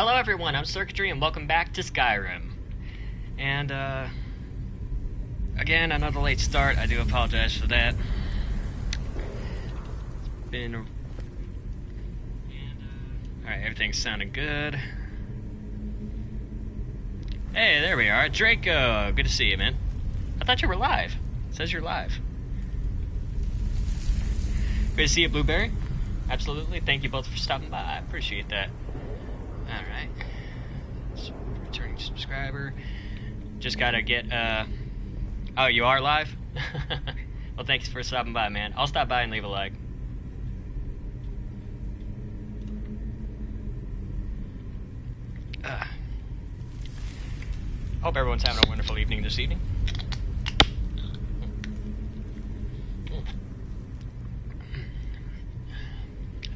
Hello everyone, I'm Circuitry and welcome back to Skyrim. And, again, another late start. I do apologize for that. It's been... Alright, everything's sounding good. Hey, there we are. Draco! Good to see you, man. I thought you were live. It says you're live. Good to see you, Blueberry. Absolutely. Thank you both for stopping by. I appreciate that. Alright. So, returning subscriber. Just gotta get, Oh, you are live? Well, thanks for stopping by, man. I'll stop by and leave a like. Hope everyone's having a wonderful evening this evening.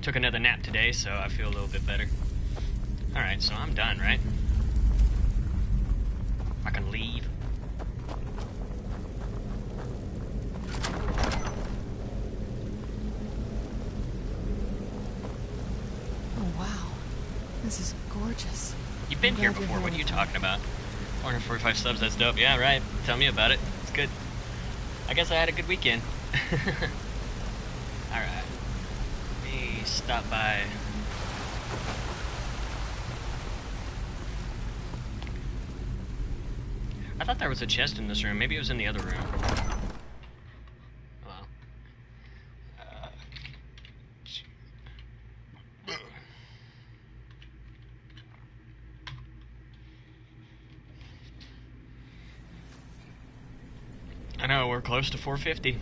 Took another nap today, so I feel a little bit better. Alright, so I'm done, right? I can leave. Oh, wow. This is gorgeous. You've been here before, what are you talking about? 445 subs, that's dope. Yeah, right. Tell me about it. It's good. I guess I had a good weekend. Alright. Let me stop by. I thought there was a chest in this room. Maybe it was in the other room. Hello. I know, we're close to 450.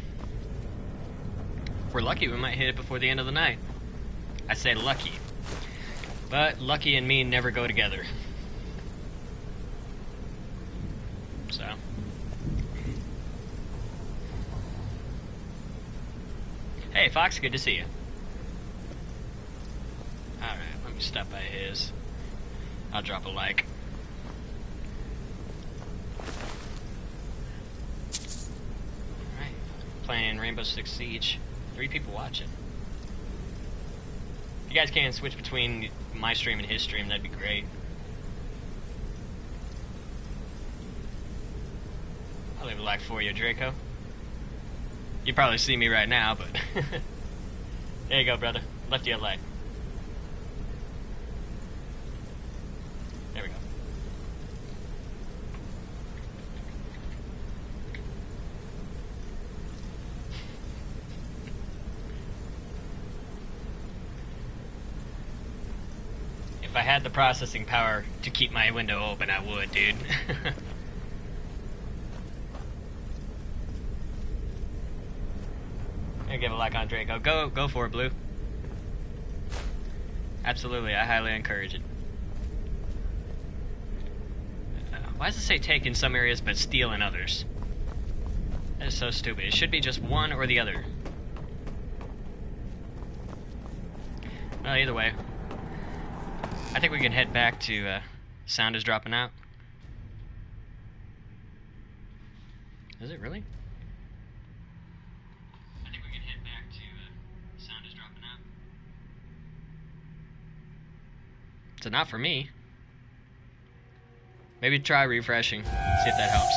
If we're lucky, we might hit it before the end of the night. I say lucky. But lucky and me never go together. So. Hey, Fox, good to see you. Alright, let me stop by his. I'll drop a like. Alright, playing Rainbow Six Siege. 3 people watching. If you guys can switch between my stream and his stream, that'd be great. I'll leave a like for you, Draco. You probably see me right now, but... There you go, brother. Left you a like. There we go. If I had the processing power to keep my window open, I would, dude. Give a like on Draco. Go for it, Blue. Absolutely, I highly encourage it. Why does it say take in some areas but steal in others? That is so stupid. It should be just one or the other. Well, either way. I think we can head back to, sound is dropping out. Is it really? So not for me. Maybe try refreshing. See if that helps.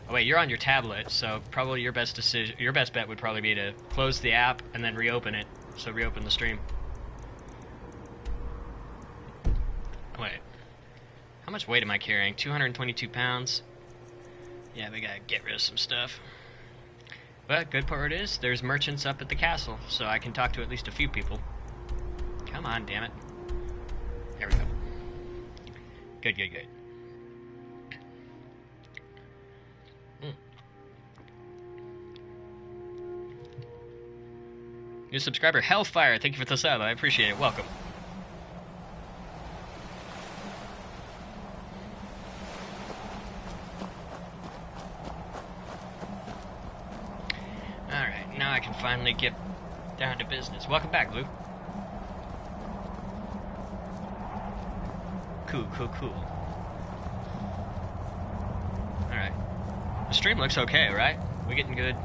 Oh wait, you're on your tablet, so probably your best bet would probably be to close the app and then reopen it. So reopen the stream. Wait. How much weight am I carrying? 222 pounds. Yeah, we gotta get rid of some stuff. But good part is, there's merchants up at the castle, so I can talk to at least a few people. Come on, damn it. There we go. Good, good, good. New subscriber, Hellfire, thank you for the sub, I appreciate it, welcome. I can finally get down to business. Welcome back, Blue. Cool. Alright. The stream looks okay, right? We getting good?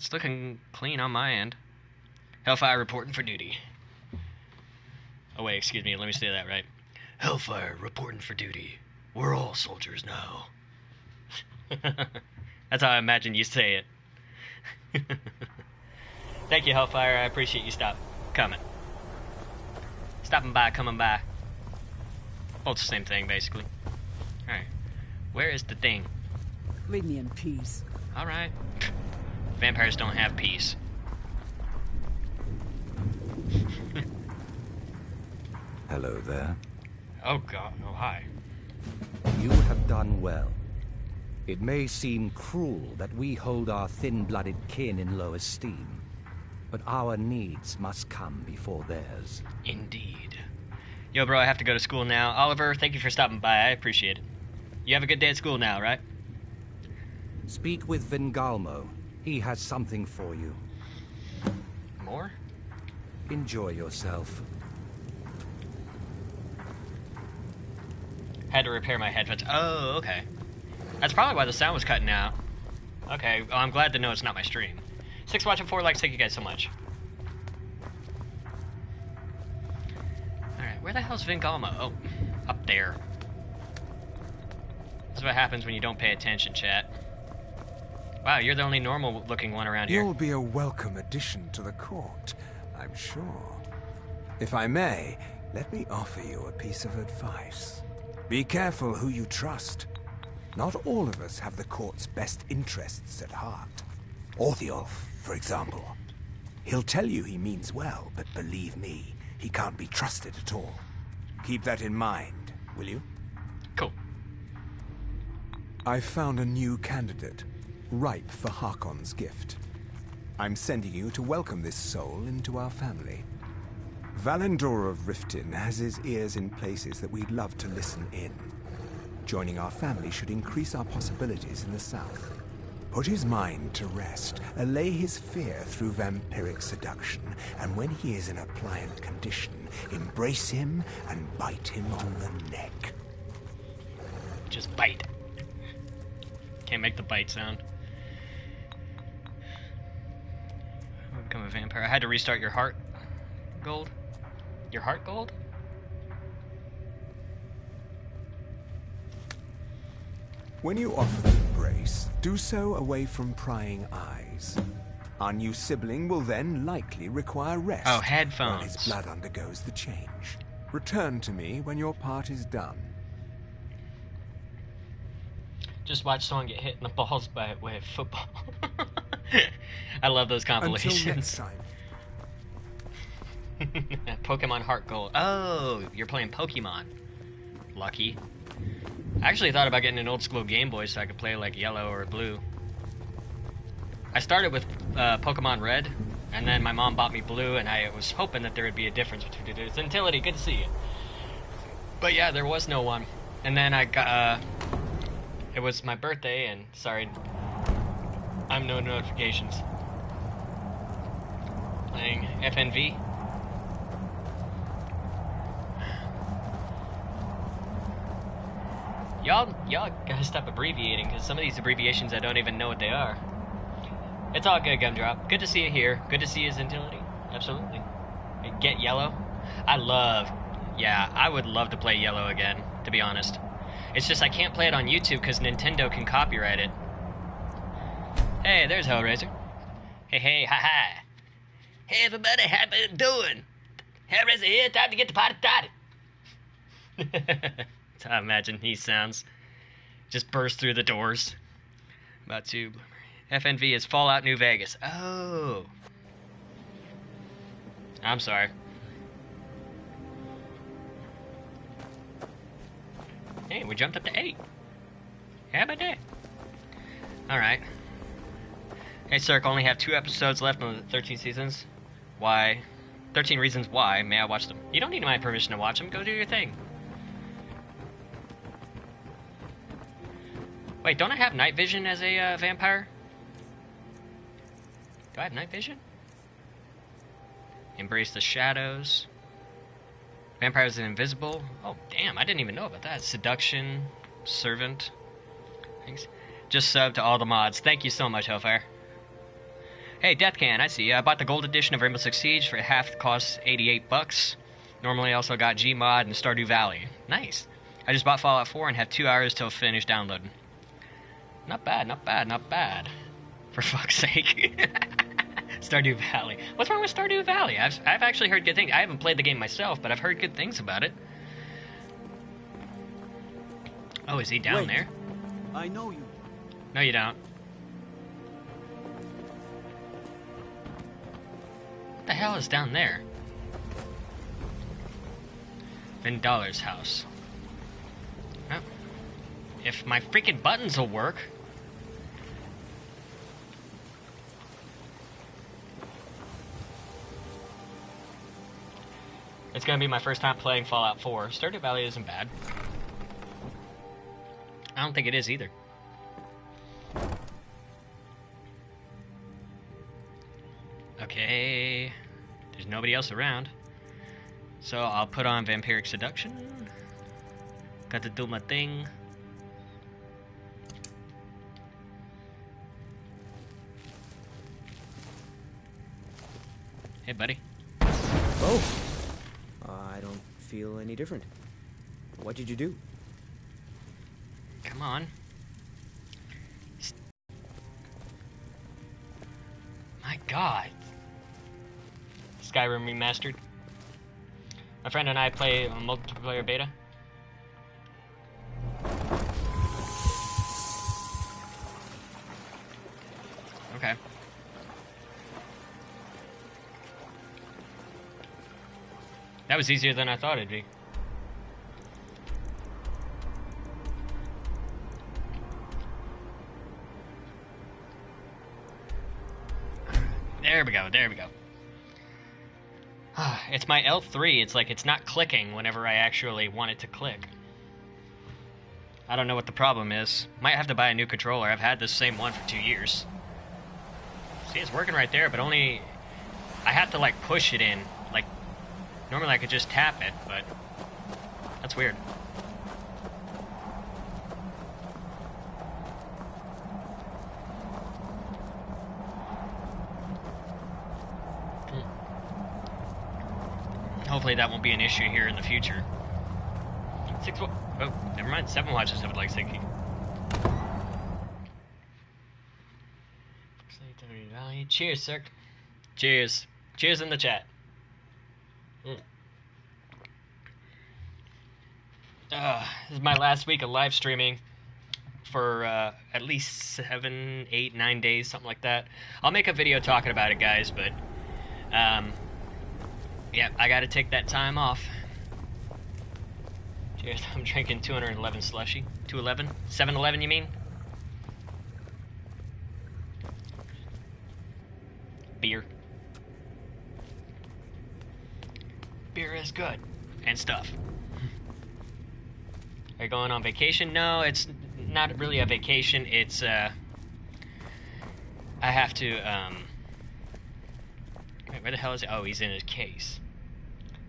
it's looking clean on my end. Hellfire reporting for duty. Oh wait, excuse me, let me say that right. Hellfire reporting for duty. We're all soldiers now. That's how I imagine you say it. Thank you, Hellfire. I appreciate you coming. Stopping by, coming by. Well, it's the same thing, basically. Alright. Where is the thing? Leave me in peace. Alright. Vampires don't have peace. Hello there. Oh god, oh hi. You have done well. It may seem cruel that we hold our thin-blooded kin in low esteem, but our needs must come before theirs. Indeed. Yo, bro, I have to go to school now. Oliver, thank you for stopping by. I appreciate it. You have a good day at school now, right? Speak with Vingalmo. He has something for you. More? Enjoy yourself. Had to repair my headphones. Oh, okay. That's probably why the sound was cutting out. Okay, well, I'm glad to know it's not my stream. 6 watching, 4 likes, thank you guys so much. Alright, where the hell's Vingalmo? Oh, up there. That's what happens when you don't pay attention, chat. Wow, you're the only normal-looking one around here. You'll be a welcome addition to the court, I'm sure. If I may, let me offer you a piece of advice. Be careful who you trust. Not all of us have the court's best interests at heart. Orthiolf, for example. He'll tell you he means well, but believe me, he can't be trusted at all. Keep that in mind, will you? Cool. I've found a new candidate, ripe for Harkon's gift. I'm sending you to welcome this soul into our family. Valendor of Riften has his ears in places that we'd love to listen in. Joining our family should increase our possibilities in the south. Put his mind to rest, allay his fear through vampiric seduction, and when he is in a pliant condition, embrace him and bite him on the neck. Just bite. Can't make the bite sound. I'll become a vampire. I had to restart your heart gold. Your heart gold? When you offer the embrace, do so away from prying eyes. Our new sibling will then likely require rest. Oh, headphones. While his blood undergoes the change. Return to me when your part is done. Just watch someone get hit in the balls by a wave football. I love those compilations. Until next time. Pokemon Heart Gold. Oh, you're playing Pokemon. Lucky. I actually thought about getting an old school Game Boy so I could play like Yellow or Blue. I started with Pokemon Red, and then my mom bought me Blue, and I was hoping that there would be a difference between the two. Gentility, good to see you. But yeah, there was no one. And then I got, it was my birthday, and sorry, I'm no notifications. Playing FNV. Y'all gotta stop abbreviating, because some of these abbreviations I don't even know what they are. It's all good, Gumdrop. Good to see you here. Good to see you, Zentility. Absolutely. Get Yellow. I would love to play Yellow again, to be honest. It's just I can't play it on YouTube because Nintendo can copyright it. Hey, there's Hellraiser. Hey, hi. Hey, everybody, how you doing? Hellraiser here, time to get the party started. That's how I imagine he sounds. Just burst through the doors. About to... FNV is Fallout New Vegas. Oh. I'm sorry. Hey, we jumped up to 8. How about that? Alright. Hey, Cirque, only have 2 episodes left on the 13 seasons. Why? 13 reasons why. May I watch them? You don't need my permission to watch them. Go do your thing. Wait, don't I have night vision as a vampire? Do I have night vision? Embrace the shadows. Vampires are invisible. Oh, damn, I didn't even know about that. Seduction. Servant. Thanks. Just sub to all the mods. Thank you so much, Hellfire. Hey, Death Can, I see you. I bought the gold edition of Rainbow Six Siege for half the cost, $88. Normally I also got Gmod and Stardew Valley. Nice. I just bought Fallout 4 and have 2 hours till finish downloading. Not bad, not bad, not bad. For fuck's sake. Stardew Valley. What's wrong with Stardew Valley? I've actually heard good things. I haven't played the game myself, but I've heard good things about it. Oh, is he down there? I know you. No, you don't. What the hell is down there? Vendaller's house. Oh. If my freaking buttons will work. It's gonna be my first time playing Fallout 4. Stardew Valley isn't bad. I don't think it is either. Okay. There's nobody else around. So I'll put on Vampiric Seduction. Got to do my thing. Hey, buddy. Oh. I don't feel any different. What did you do? Come on. My God. Skyrim Remastered. My friend and I play a multiplayer beta. Okay. That was easier than I thought it'd be. There we go, there we go. It's my L3, it's like it's not clicking whenever I actually want it to click. I don't know what the problem is. Might have to buy a new controller. I've had this same one for 2 years. See, it's working right there, but only... I have to, like, push it in. Like, normally I could just tap it, but... That's weird. Hopefully that won't be an issue here in the future. Oh, never mind. 7 watches have like 60. Cheers, sir. Cheers. Cheers in the chat. This is my last week of live streaming for at least 7, 8, 9 days, something like that. I'll make a video talking about it, guys, but yeah, I gotta take that time off. Cheers, I'm drinking 211 slushy. 211? 7-Eleven, you mean? Beer. Beer is good. And stuff. Are you going on vacation? No, it's not really a vacation. It's, I have to, wait, where the hell is it? Oh, he's in his case.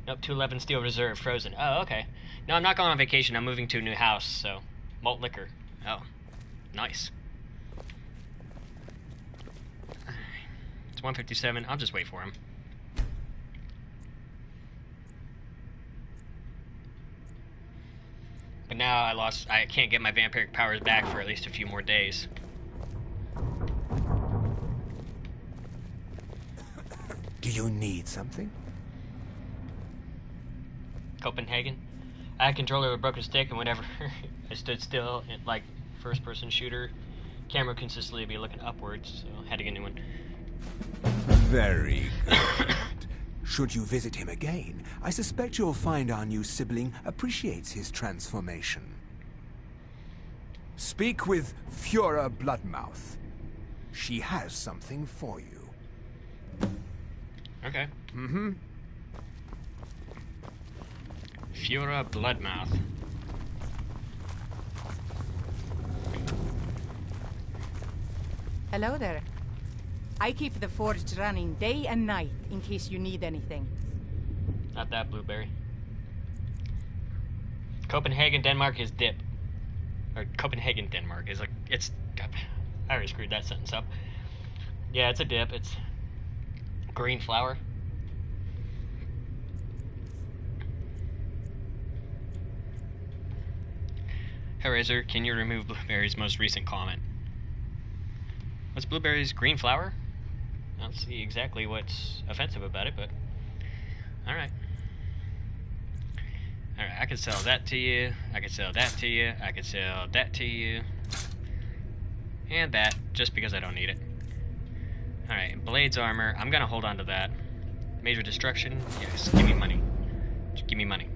Nope, 211 Steel Reserve, frozen. Oh, okay. No, I'm not going on vacation. I'm moving to a new house, so... Malt liquor. Oh, nice. It's 157. I'll just wait for him. But now I can't get my vampiric powers back for at least a few more days. Do you need something? Copenhagen. I had controller with a broken stick, and whenever I stood still, like first-person shooter, camera consistently be looking upwards, so I had to get a new one. Very good. Should you visit him again, I suspect you'll find our new sibling appreciates his transformation. Speak with Fura Bloodmouth. She has something for you. Okay. Mm-hmm. Fura Bloodmouth. Hello there. I keep the forge running day and night in case you need anything. Not that blueberry. Copenhagen, Denmark is dip. Or Copenhagen, Denmark is like, it's... I already screwed that sentence up. Yeah, it's a dip. It's green flower. Hellraiser, can you remove Blueberry's most recent comment? What's Blueberry's green flower? I don't see exactly what's offensive about it, but alright. Alright, I could sell that to you. I could sell that to you. I could sell that to you. And that, just because I don't need it. Alright, Blade's armor. I'm gonna hold on to that. Major destruction? Yes, give me money. Just give me money.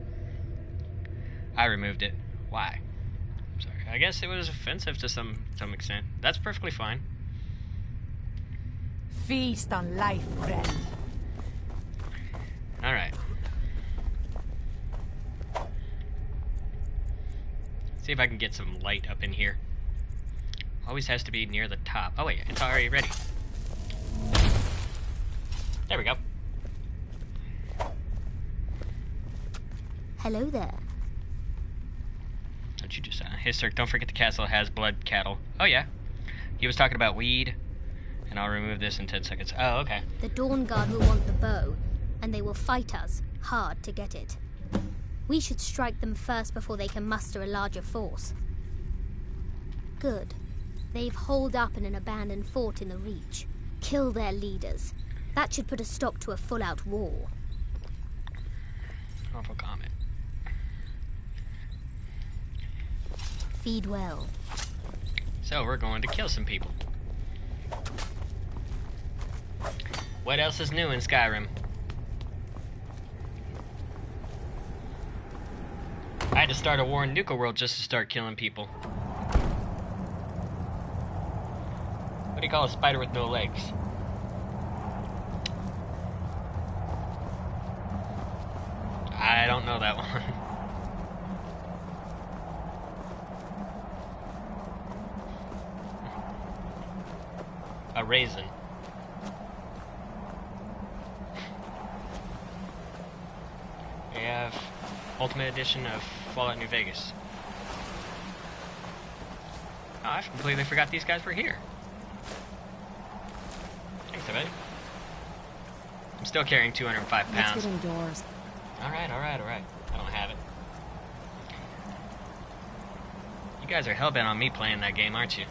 I removed it. Why? I'm sorry. I guess it was offensive to some extent. That's perfectly fine. Feast on life, friend. Alright. See if I can get some light up in here. Always has to be near the top. Oh wait, it's already ready. There we go. Hello there. Don't you just hey Cirque, don't forget the castle has blood cattle. Oh yeah. He was talking about weed. And I'll remove this in 10 seconds. Oh, okay. The Dawn Guard will want the bow, and they will fight us hard to get it. We should strike them first before they can muster a larger force. Good. They've holed up in an abandoned fort in the Reach. Kill their leaders. That should put a stop to a full-out war. Awful comment. Feed well. So we're going to kill some people. What else is new in Skyrim? I had to start a war in Nuka World just to start killing people. What do you call a spider with no legs? I don't know that one. A raisin. We have Ultimate Edition of Fallout New Vegas. Oh, I completely forgot these guys were here. Thanks, everybody. I'm still carrying 205 pounds. Let's get indoors. Alright. I don't have it. You guys are hellbent on me playing that game, aren't you?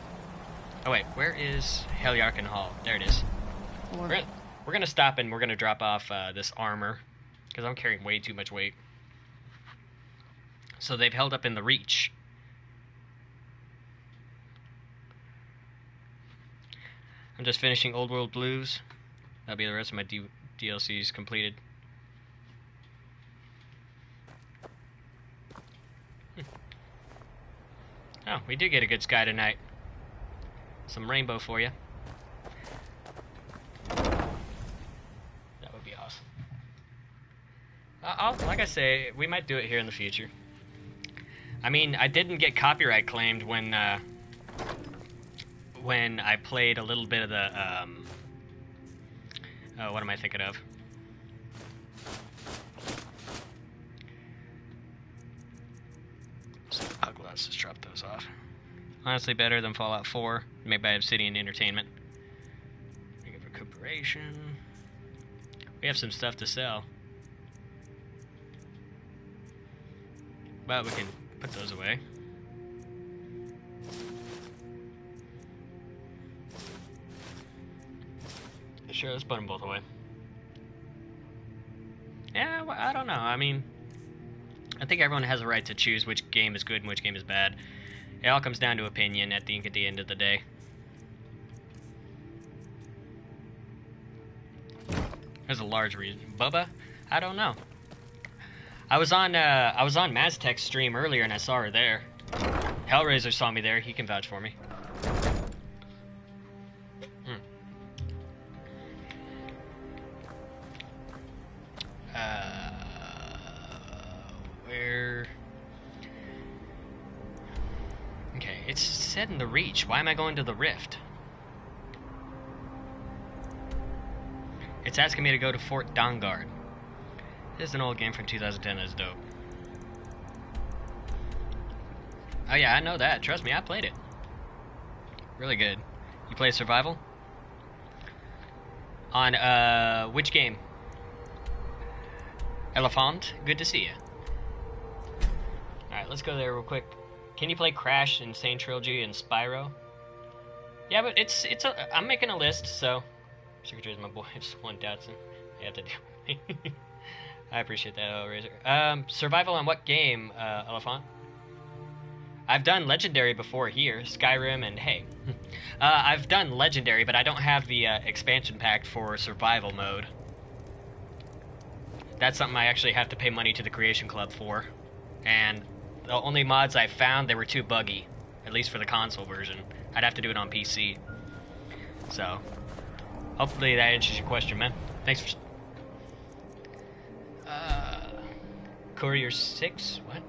Oh wait, where is Heliarchan Hall? There it is. We're gonna stop and we're gonna drop off this armor. Because I'm carrying way too much weight. So they've held up in the Reach. I'm just finishing Old World Blues. That'll be the rest of my DLCs completed. Oh, we did get a good sky tonight. Some rainbow for you. That would be awesome. Like I say, we might do it here in the future. I mean, I didn't get copyright claimed when I played a little bit of the, oh, what am I thinking of? Oh, let's just drop those off. Honestly, better than Fallout 4, made by Obsidian Entertainment. Negative recuperation. We have some stuff to sell. But we can put those away. Sure, let's put them both away. Yeah, well, I don't know. I mean, I think everyone has a right to choose which game is good and which game is bad. It all comes down to opinion at the end of the day. There's a large reason. Bubba? I don't know. I was on Maztek's stream earlier and I saw her there. Hellraiser saw me there. He can vouch for me. Where? Okay, it's set in the Reach. Why am I going to the Rift? It's asking me to go to Fort Dawnguard. This is an old game from 2010 that's dope. Oh yeah, I know that. Trust me, I played it. Really good. You play survival? On, which game? Elephant, good to see you. Alright, let's go there real quick. Can you play Crash, Insane Trilogy, and Spyro? Yeah, but I'm making a list, so... Circuitry is my boy, just one Dotson. You have to deal with me. I appreciate that, Razor. Survival on what game, Elephant? I've done Legendary before here, Skyrim, and hey. I've done Legendary, but I don't have the expansion pack for Survival mode. That's something I actually have to pay money to the Creation Club for. And the only mods I found, they were too buggy. At least for the console version. I'd have to do it on PC. So, hopefully that answers your question, man. Thanks for... Courier 6? What?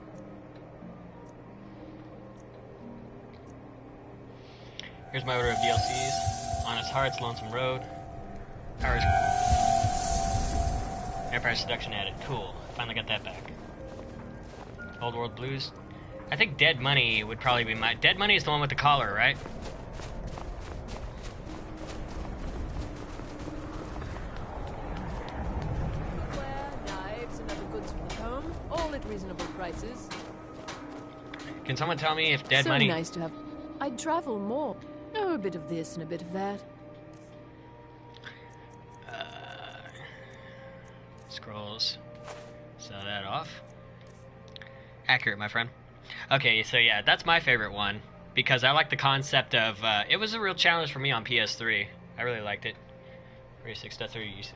Here's my order of DLCs. Honest Hearts, Lonesome Road. Empire Seduction added. Cool. Finally got that back. Old World Blues. I think Dead Money would probably be my... Dead Money is the one with the collar, right? Knives and other goods from the home, all at reasonable prices. Can someone tell me if Dead So Money... nice to have... I'd travel more. Oh, a bit of this and a bit of that. Scrolls. Sell that off. Accurate, my friend. Okay, so yeah, that's my favorite one. Because I like the concept of... it was a real challenge for me on PS3. I really liked it. 36.3 use.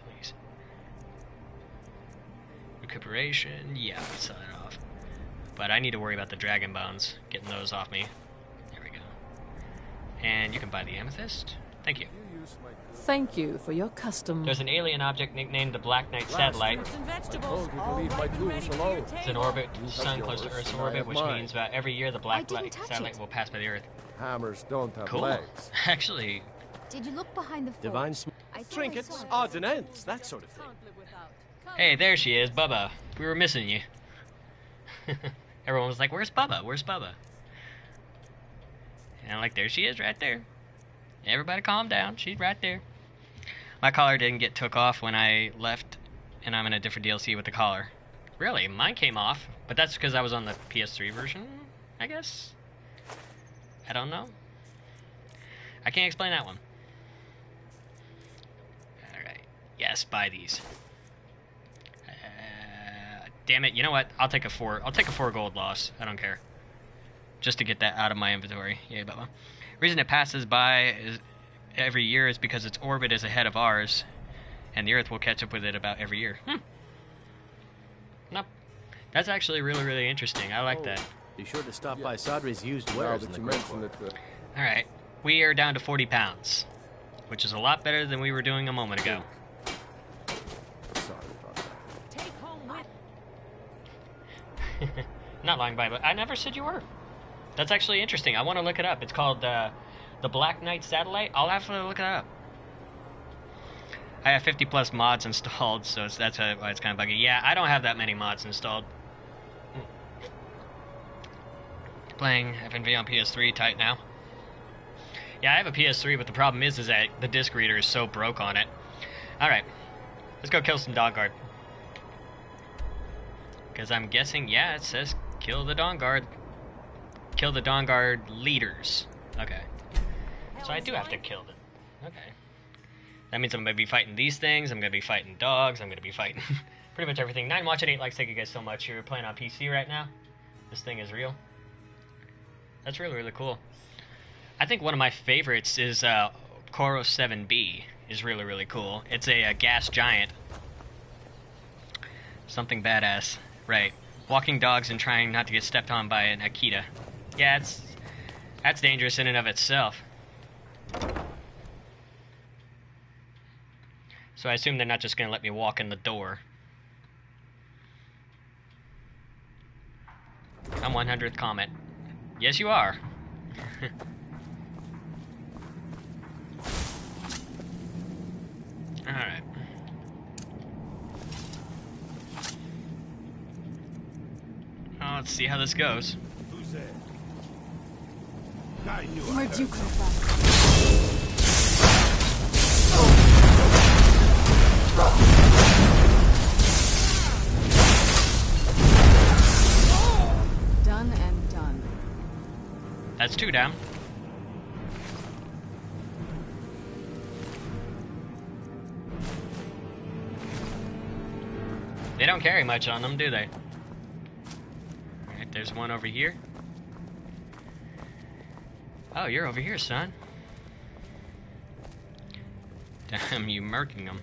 Recuperation. Yeah, let's sell that off. But I need to worry about the Dragon Bones. Getting those off me. There we go. And you can buy the Amethyst. Thank you. Thank you for your custom. There's an alien object nicknamed the Black Knight Satellite. It's in orbit, sun close to Earth's orbit, which means about every year the Black Knight Satellite will pass by the Earth. Hammers don't have Cool. legs. Actually, Did you look behind the fort? Divine Trinkets, odds and ends, that sort of thing. hey, there she is, Bubba. We were missing you. Everyone was like, where's Bubba? Where's Bubba? And I'm like, there she is, right there. Everybody calm down. She's right there. My collar didn't get took off when I left, and I'm in a different DLC with the collar. Really? Mine came off, but that's because I was on the PS3 version, I guess? I don't know. I can't explain that one. Alright. Yes, buy these. Damn it, you know what? I'll take a 4 gold loss. I don't care. Just to get that out of my inventory. Yay, Bubba. Reason it passes by every year is because its orbit is ahead of ours, and the Earth will catch up with it about every year. Nope. That's actually really, really interesting. I like that. Be sure to stop by Sadri's used wares in the Great Court. Alright. We are down to 40 pounds, which is a lot better than we were doing a moment ago. Sorry about that. Take home with... Not lying by, but I never said you were. That's actually interesting. I want to look it up. It's called the Black Knight Satellite. I'll have to look it up. I have 50 plus mods installed, so that's why it's kind of buggy. Yeah, I don't have that many mods installed. Playing FNV on PS3 tight now. Yeah, I have a PS3, but the problem is that the disc reader is so broke on it. Alright, let's go kill some Dawn Guard. Because I'm guessing, yeah, it says kill the Dawn Guard. Kill the Dawn Guard leaders. Okay. So I do have to kill them. Okay. That means I'm going to be fighting these things, I'm going to be fighting dogs, I'm going to be fighting pretty much everything. 9watch8 likes, thank you guys so much. You're playing on PC right now. This thing is real. That's really, really cool. I think one of my favorites is Koro 7B. Is really, really cool. It's a gas giant. Something badass. Right. Walking dogs and trying not to get stepped on by an Akita. Yeah, that's dangerous in and of itself. So I assume they're not just going to let me walk in the door. I'm 100th comment. Yes, you are. Alright. Well, let's see how this goes. Who's there? Where'd you come from? Done and done. That's 2 down. They don't carry much on them, do they? Alright, there's one over here. Oh, you're over here, son. Damn, you murking them.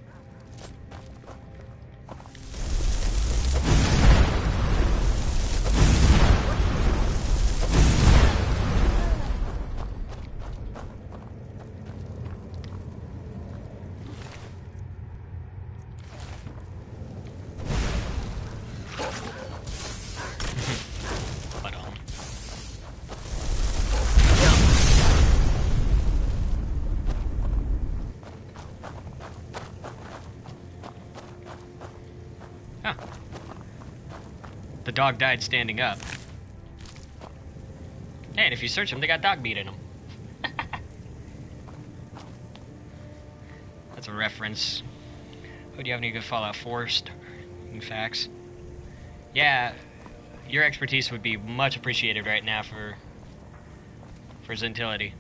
The dog died standing up. Hey, and if you search them, they got dog meat in them. That's a reference. Oh, do you have any good Fallout 4 facts? Yeah, your expertise would be much appreciated right now for Zentility.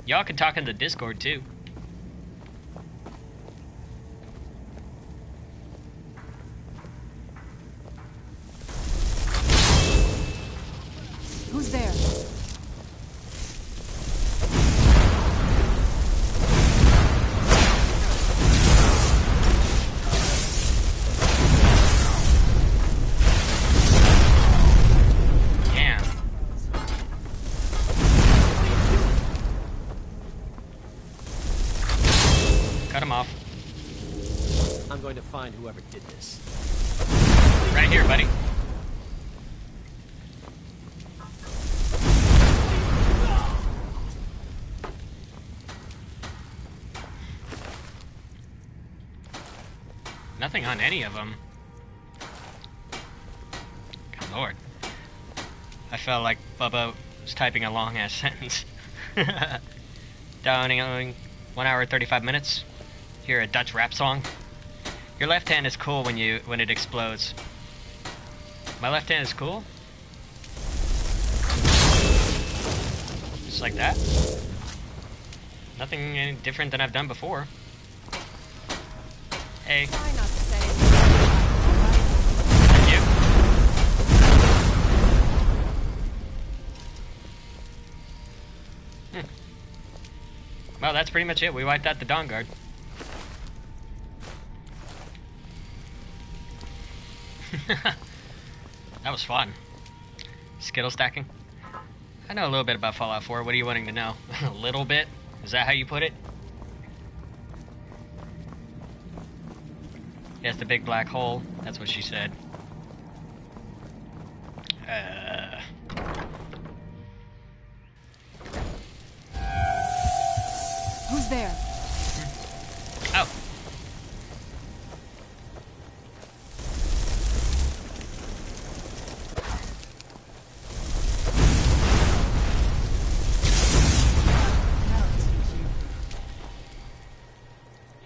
Y'all can talk in the Discord too. Who's there? Damn. Cut him off. I'm going to find whoever did this. Right here, buddy. Nothing on any of them. Good lord. I felt like Bubba was typing a long-ass sentence. Downing 1 hour 35 minutes. Hear a Dutch rap song. Your left hand is cool when it explodes. My left hand is cool? Just like that? Nothing any different than I've done before. Hey. Try not to say Thank you. Well, that's pretty much it. We wiped out the Dawn Guard. That was fun. Skittle stacking. I know a little bit about Fallout 4. What are you wanting to know? A little bit? Is that how you put it? Yes, the big black hole. That's what she said. Who's there? Oh.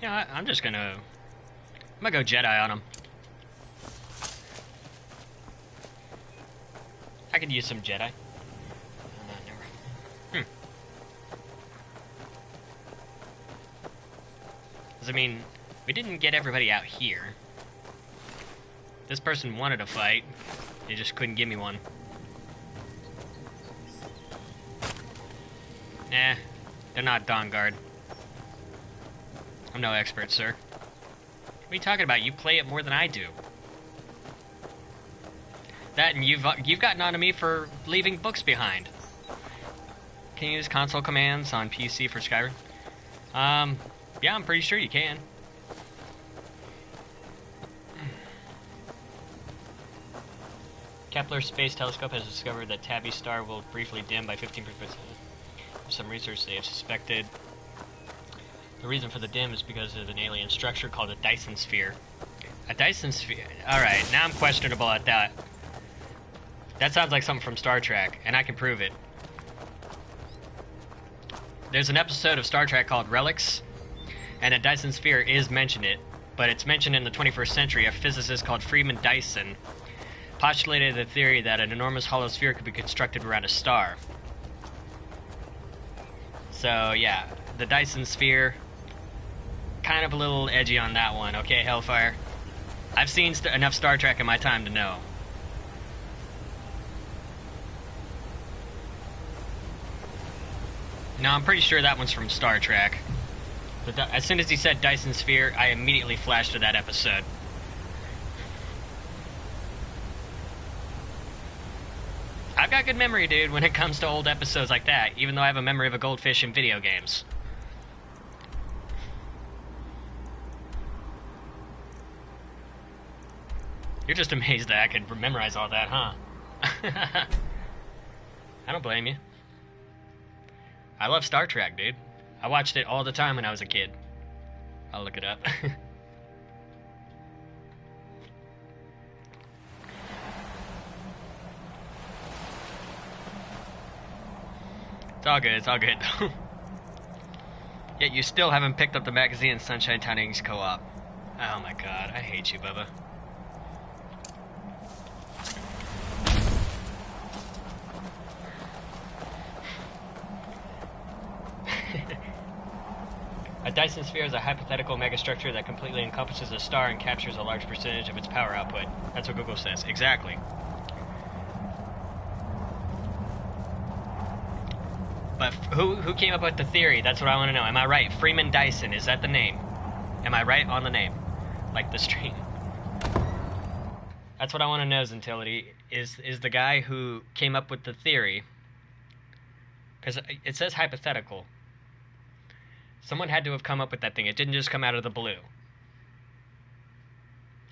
You know what? I'm gonna go Jedi on him. I could use some Jedi. I mean, we didn't get everybody out here. This person wanted a fight. They just couldn't give me one. Nah, they're not Dawn Guard. I'm no expert, sir. What are you talking about? You play it more than I do. That and you've gotten onto me for leaving books behind. Can you use console commands on PC for Skyrim? Yeah, I'm pretty sure you can. Kepler's Space Telescope has discovered that Tabby's star will briefly dim by 15%. Some research they have suspected the reason for the dim is because of an alien structure called a Dyson sphere. A Dyson sphere? Alright, now I'm questionable at that. That sounds like something from Star Trek, and I can prove it. There's an episode of Star Trek called Relics, and a Dyson sphere is mentioned but it's mentioned in the 21st century. A physicist called Freeman Dyson postulated the theory that an enormous hollow sphere could be constructed around a star. So, yeah, the Dyson sphere, kind of a little edgy on that one, okay, Hellfire? I've seen enough Star Trek in my time to know. No, I'm pretty sure that one's from Star Trek. But as soon as he said Dyson sphere, I immediately flashed to that episode. I've got good memory, dude, when it comes to old episodes like that, even though I have a memory of a goldfish in video games. You're just amazed that I could memorize all that, huh? I don't blame you. I love Star Trek, dude. I watched it all the time when I was a kid. I'll look it up. It's all good, though. Yet you still haven't picked up the magazine in Sunshine Townings Co-op. Oh my god, I hate you, Bubba. A Dyson sphere is a hypothetical megastructure that completely encompasses a star and captures a large percentage of its power output. That's what Google says. Exactly. But who came up with the theory? That's what I want to know. Am I right? Freeman Dyson, is that the name? Am I right on the name? Like the stream. That's what I want to know, Zentility. Is the guy who came up with the theory... Because it says hypothetical. Someone had to have come up with that thing. It didn't just come out of the blue.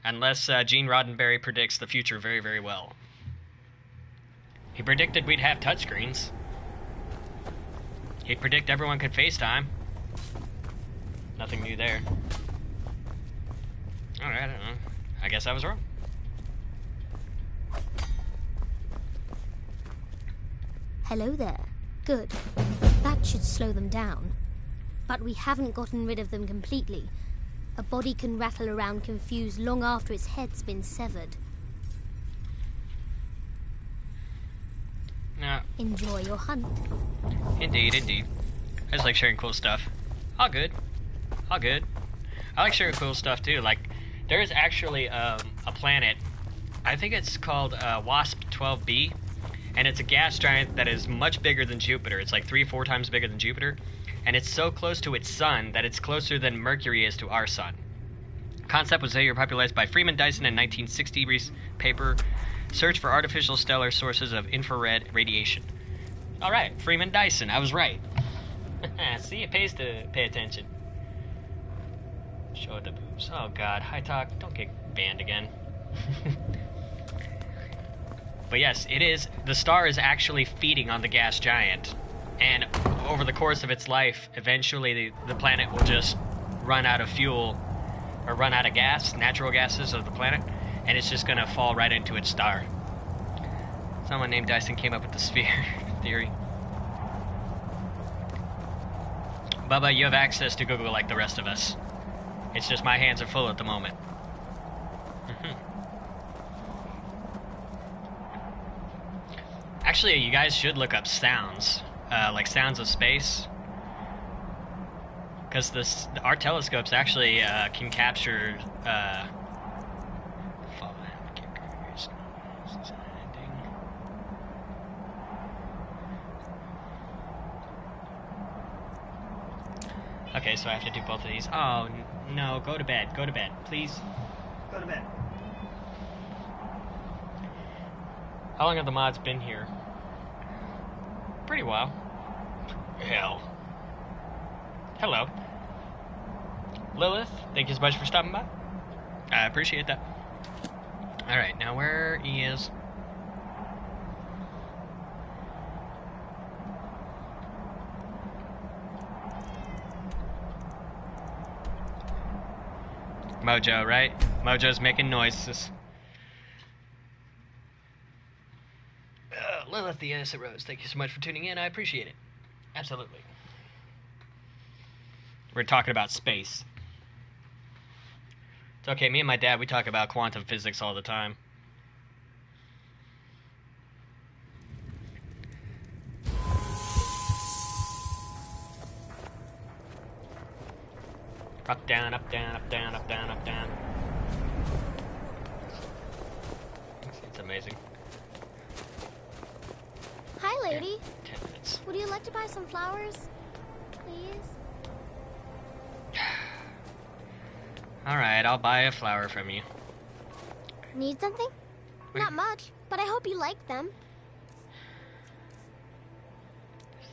Unless Gene Roddenberry predicts the future very, very well. He predicted we'd have touchscreens. He'd predict everyone could FaceTime. Nothing new there. Alright, I don't know. I guess I was wrong. Hello there. Good. That should slow them down. But we haven't gotten rid of them completely. A body can rattle around confused long after its head's been severed. No. Enjoy your hunt. Indeed, indeed. I just like sharing cool stuff. All good. All good. I like sharing cool stuff too. Like, there is actually a planet, I think it's called WASP 12b, and it's a gas giant that is much bigger than Jupiter. It's like 3-4 times bigger than Jupiter, and it's so close to its sun that it's closer than Mercury is to our sun. Concept was later popularized by Freeman Dyson in 1960 paper, Search for Artificial Stellar Sources of Infrared Radiation. Alright, Freeman Dyson, I was right. See, it pays to pay attention. Show the boobs. Oh god, High Talk, don't get banned again. But yes, it is. The star is actually feeding on the gas giant. And over the course of its life, eventually the planet will just run out of fuel, or run out of gas, natural gases of the planet, and it's just gonna fall right into its star. Someone named Dyson came up with the sphere theory. Bubba, you have access to Google like the rest of us. It's just my hands are full at the moment. Actually, you guys should look up sounds, like sounds of space. Because our telescopes actually can capture... Okay, so I have to do both of these. Oh, no, go to bed, please. Go to bed. How long have the mods been here? Pretty while. Hell. Hello. Lilith, thank you so much for stopping by. I appreciate that. Alright, now where is... Mojo, right? Mojo's making noises. Lilith the Innocent Rose, thank you so much for tuning in. I appreciate it. Absolutely. We're talking about space. It's okay, me and my dad, we talk about quantum physics all the time. Up, down, up, down, up, down, up, down, up, down. It's amazing. Hi, lady. 10 minutes. Would you like to buy some flowers? Please? Alright, I'll buy a flower from you. Need something? Wait. Not much, but I hope you like them.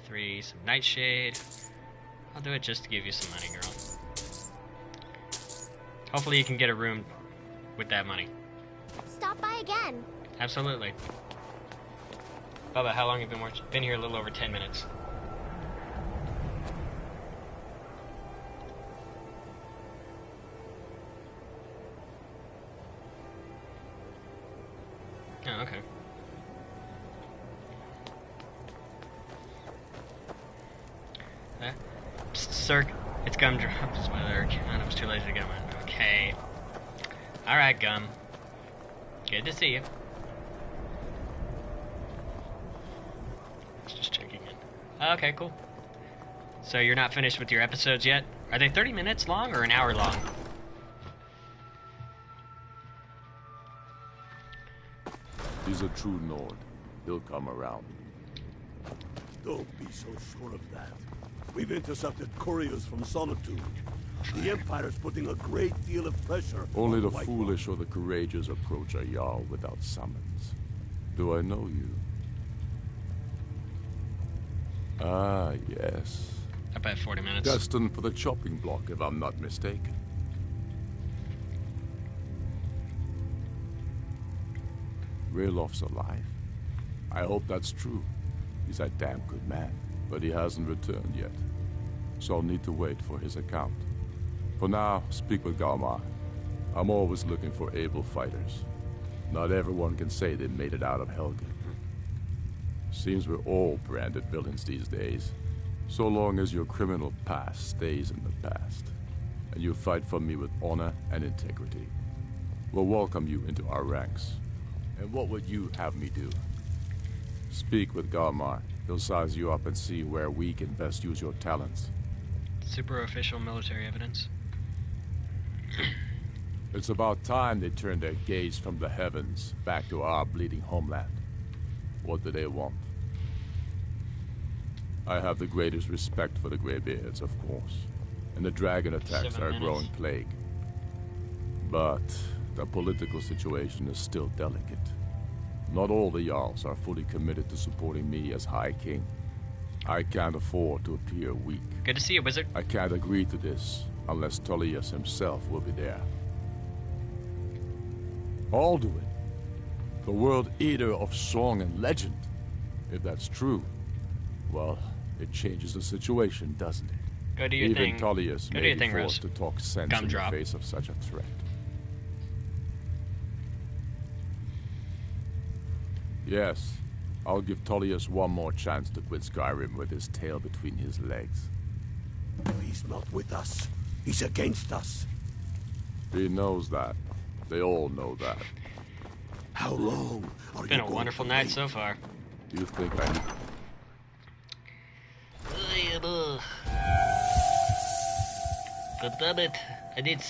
3, some nightshade. I'll do it just to give you some money, girl. Hopefully you can get a room with that money. Stop by again. Absolutely. Bubba, how long have you been watching? Been here a little over 10 minutes. Oh, okay. Sir, it's gumdrops. Weather. I was too lazy to get one. Okay. Alright, Gum. Good to see you. Just checking in. Okay, cool. So you're not finished with your episodes yet? Are they 30 minutes long or an hour long? He's a true Nord. He'll come around. Don't be so sure of that. We've intercepted couriers from Solitude. The Empire's putting a great deal of pressure Only on the White foolish or the courageous approach a Jarl without summons. Do I know you? Ah, yes. About 40 minutes. Destined for the chopping block, if I'm not mistaken. Raylof's alive? I hope that's true. He's a damn good man, but he hasn't returned yet. So I'll need to wait for his account. For now, speak with Galmar. I'm always looking for able fighters. Not everyone can say they made it out of Helgen. Seems we're all branded villains these days. So long as your criminal past stays in the past, and you fight for me with honor and integrity, we'll welcome you into our ranks. And what would you have me do? Speak with Galmar. He'll size you up and see where we can best use your talents. Super official military evidence. It's about time they turned their gaze from the heavens back to our bleeding homeland. What do they want? I have the greatest respect for the Greybeards, of course, and the dragon attacks 7 are a minutes. growing plague. But the political situation is still delicate. Not all the Jarls are fully committed to supporting me as High King. I can't afford to appear weak. Good to see you, wizard. I can't agree to this unless Tullius himself will be there. Alduin, the world eater of song and legend. If that's true, well, it changes the situation, doesn't it? Go do your Even thing. Tullius Go do may your be thing, forced Rose. to talk sense in Gumdrop. the face of such a threat. Yes, I'll give Tullius one more chance to quit Skyrim with his tail between his legs. He's not with us. He's against us. He knows that. They all know that. How long are Been you a going wonderful to night wait? so far. You think I need... God damn it. I need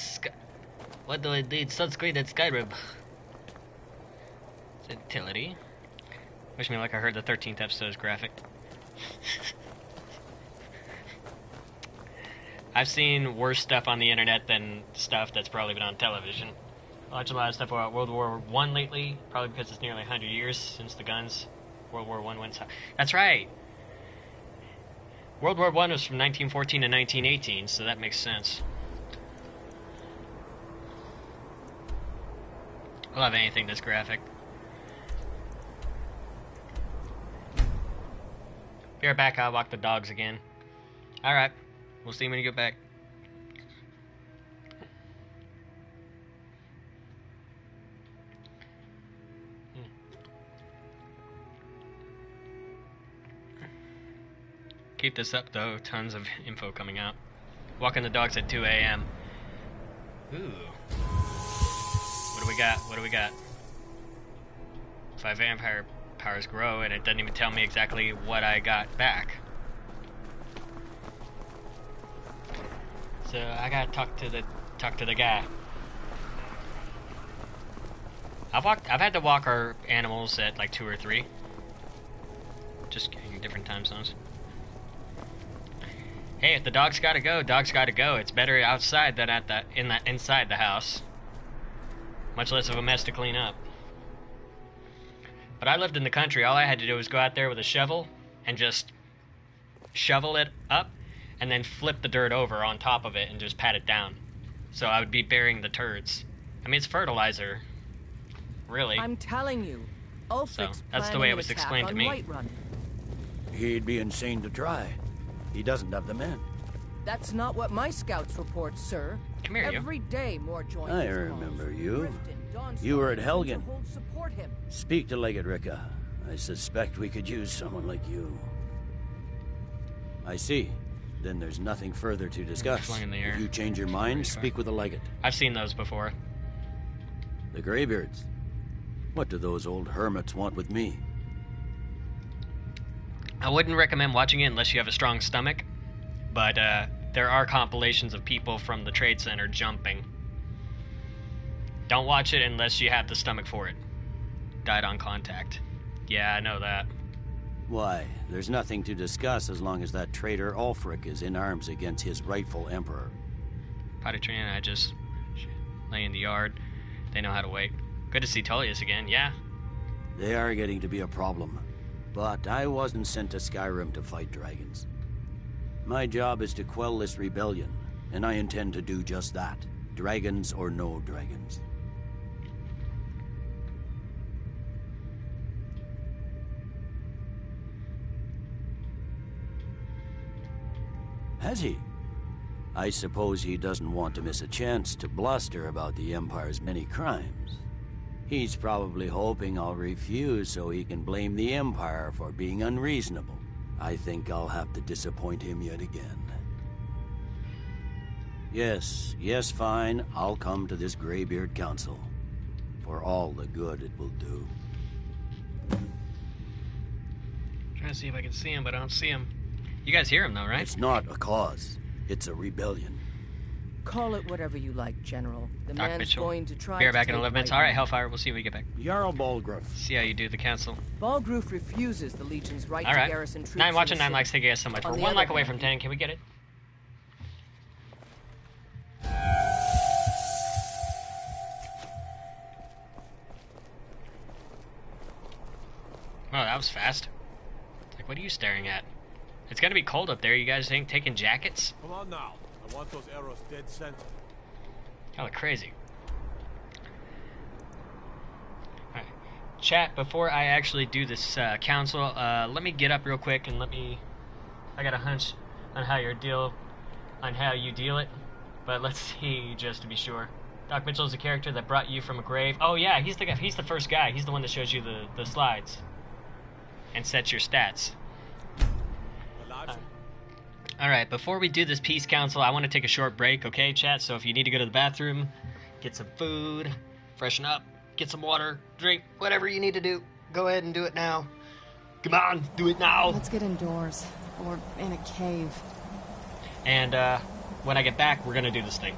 what do I need? Sunscreen and Skyrim. Utility. Wish me like I heard the 13th episode's graphic. I've seen worse stuff on the internet than stuff that's probably been on television. I watch a lot of stuff about World War I lately, probably because it's nearly 100 years since the guns. World War I went south. That's right! World War I was from 1914 to 1918, so that makes sense. I love anything that's graphic. Be right back, I'll walk the dogs again. Alright, we'll see when you get back. Keep this up though, tons of info coming out. Walking the dogs at 2 a.m. Ooh. we got? What do we got? 5 vampire powers grow, and it doesn't even tell me exactly what I got back. So I gotta talk to the guy. I've had to walk our animals at like 2 or 3. Just in different time zones. Hey, if the dog's gotta go, dog's gotta go. It's better outside than inside the house. Much less of a mess to clean up. But I lived in the country. All I had to do was go out there with a shovel and just shovel it up and then flip the dirt over on top of it and just pat it down. So I would be burying the turds. I mean, it's fertilizer. Really. I'm telling you. So, that's the way it was explained to me. He'd be insane to try. He doesn't have the men. That's not what my scouts report, sir. Come here, Every day more join. I remember you. You were at Helgen. Speak to Legate Ricka. I suspect we could use someone like you. I see. Then there's nothing further to discuss. If you change your mind, speak with the Legate. I've seen those before. The Greybeards. What do those old hermits want with me? I wouldn't recommend watching it unless you have a strong stomach, but there are compilations of people from the Trade Center jumping. Don't watch it unless you have the stomach for it. Died on contact. Yeah, I know that. Why? There's nothing to discuss as long as that traitor Ulfric is in arms against his rightful emperor. Potty and I just lay in the yard. They know how to wait. Good to see Tullius again, yeah. They are getting to be a problem. But I wasn't sent to Skyrim to fight dragons. My job is to quell this rebellion, and I intend to do just that. Dragons or no dragons. Has he? I suppose he doesn't want to miss a chance to bluster about the Empire's many crimes. He's probably hoping I'll refuse so he can blame the Empire for being unreasonable. I think I'll have to disappoint him yet again. Yes, fine. I'll come to this Greybeard Council. For all the good it will do. Trying to see if I can see him, but I don't see him. You guys hear him though, right? It's not a cause. It's a rebellion. Call it whatever you like, General. The Doc man's Mitchell. going to try Be right to back in take 11 minutes. my Alright, land. Hellfire, we'll see when we get back. Jarl Balgruuf. See how you do the council. Balgruuf refuses the Legion's right to Alright. garrison troops. 9 watching, in the 9 city. likes. Thank you guys so much. On We're the 1 other like away hand, from 10. Can we get it? Oh, that was fast. Like, what are you staring at? It's gonna be cold up there. You guys ain't taking jackets? Come on now. I want those arrows dead center. Y'all are crazy. Alright. Chat, before I actually do this council, let me get up real quick and I got a hunch on how you deal it. But let's see, just to be sure. Doc Mitchell is the character that brought you from a grave. Oh yeah, he's the guy. He's the first guy. He's the one that shows you the slides and sets your stats. Alright, before we do this peace council, I want to take a short break, okay, chat? So if you need to go to the bathroom, get some food, freshen up, get some water, drink, whatever you need to do, go ahead and do it now. Come on, do it now! Let's get indoors, or in a cave. And when I get back, we're gonna do this thing.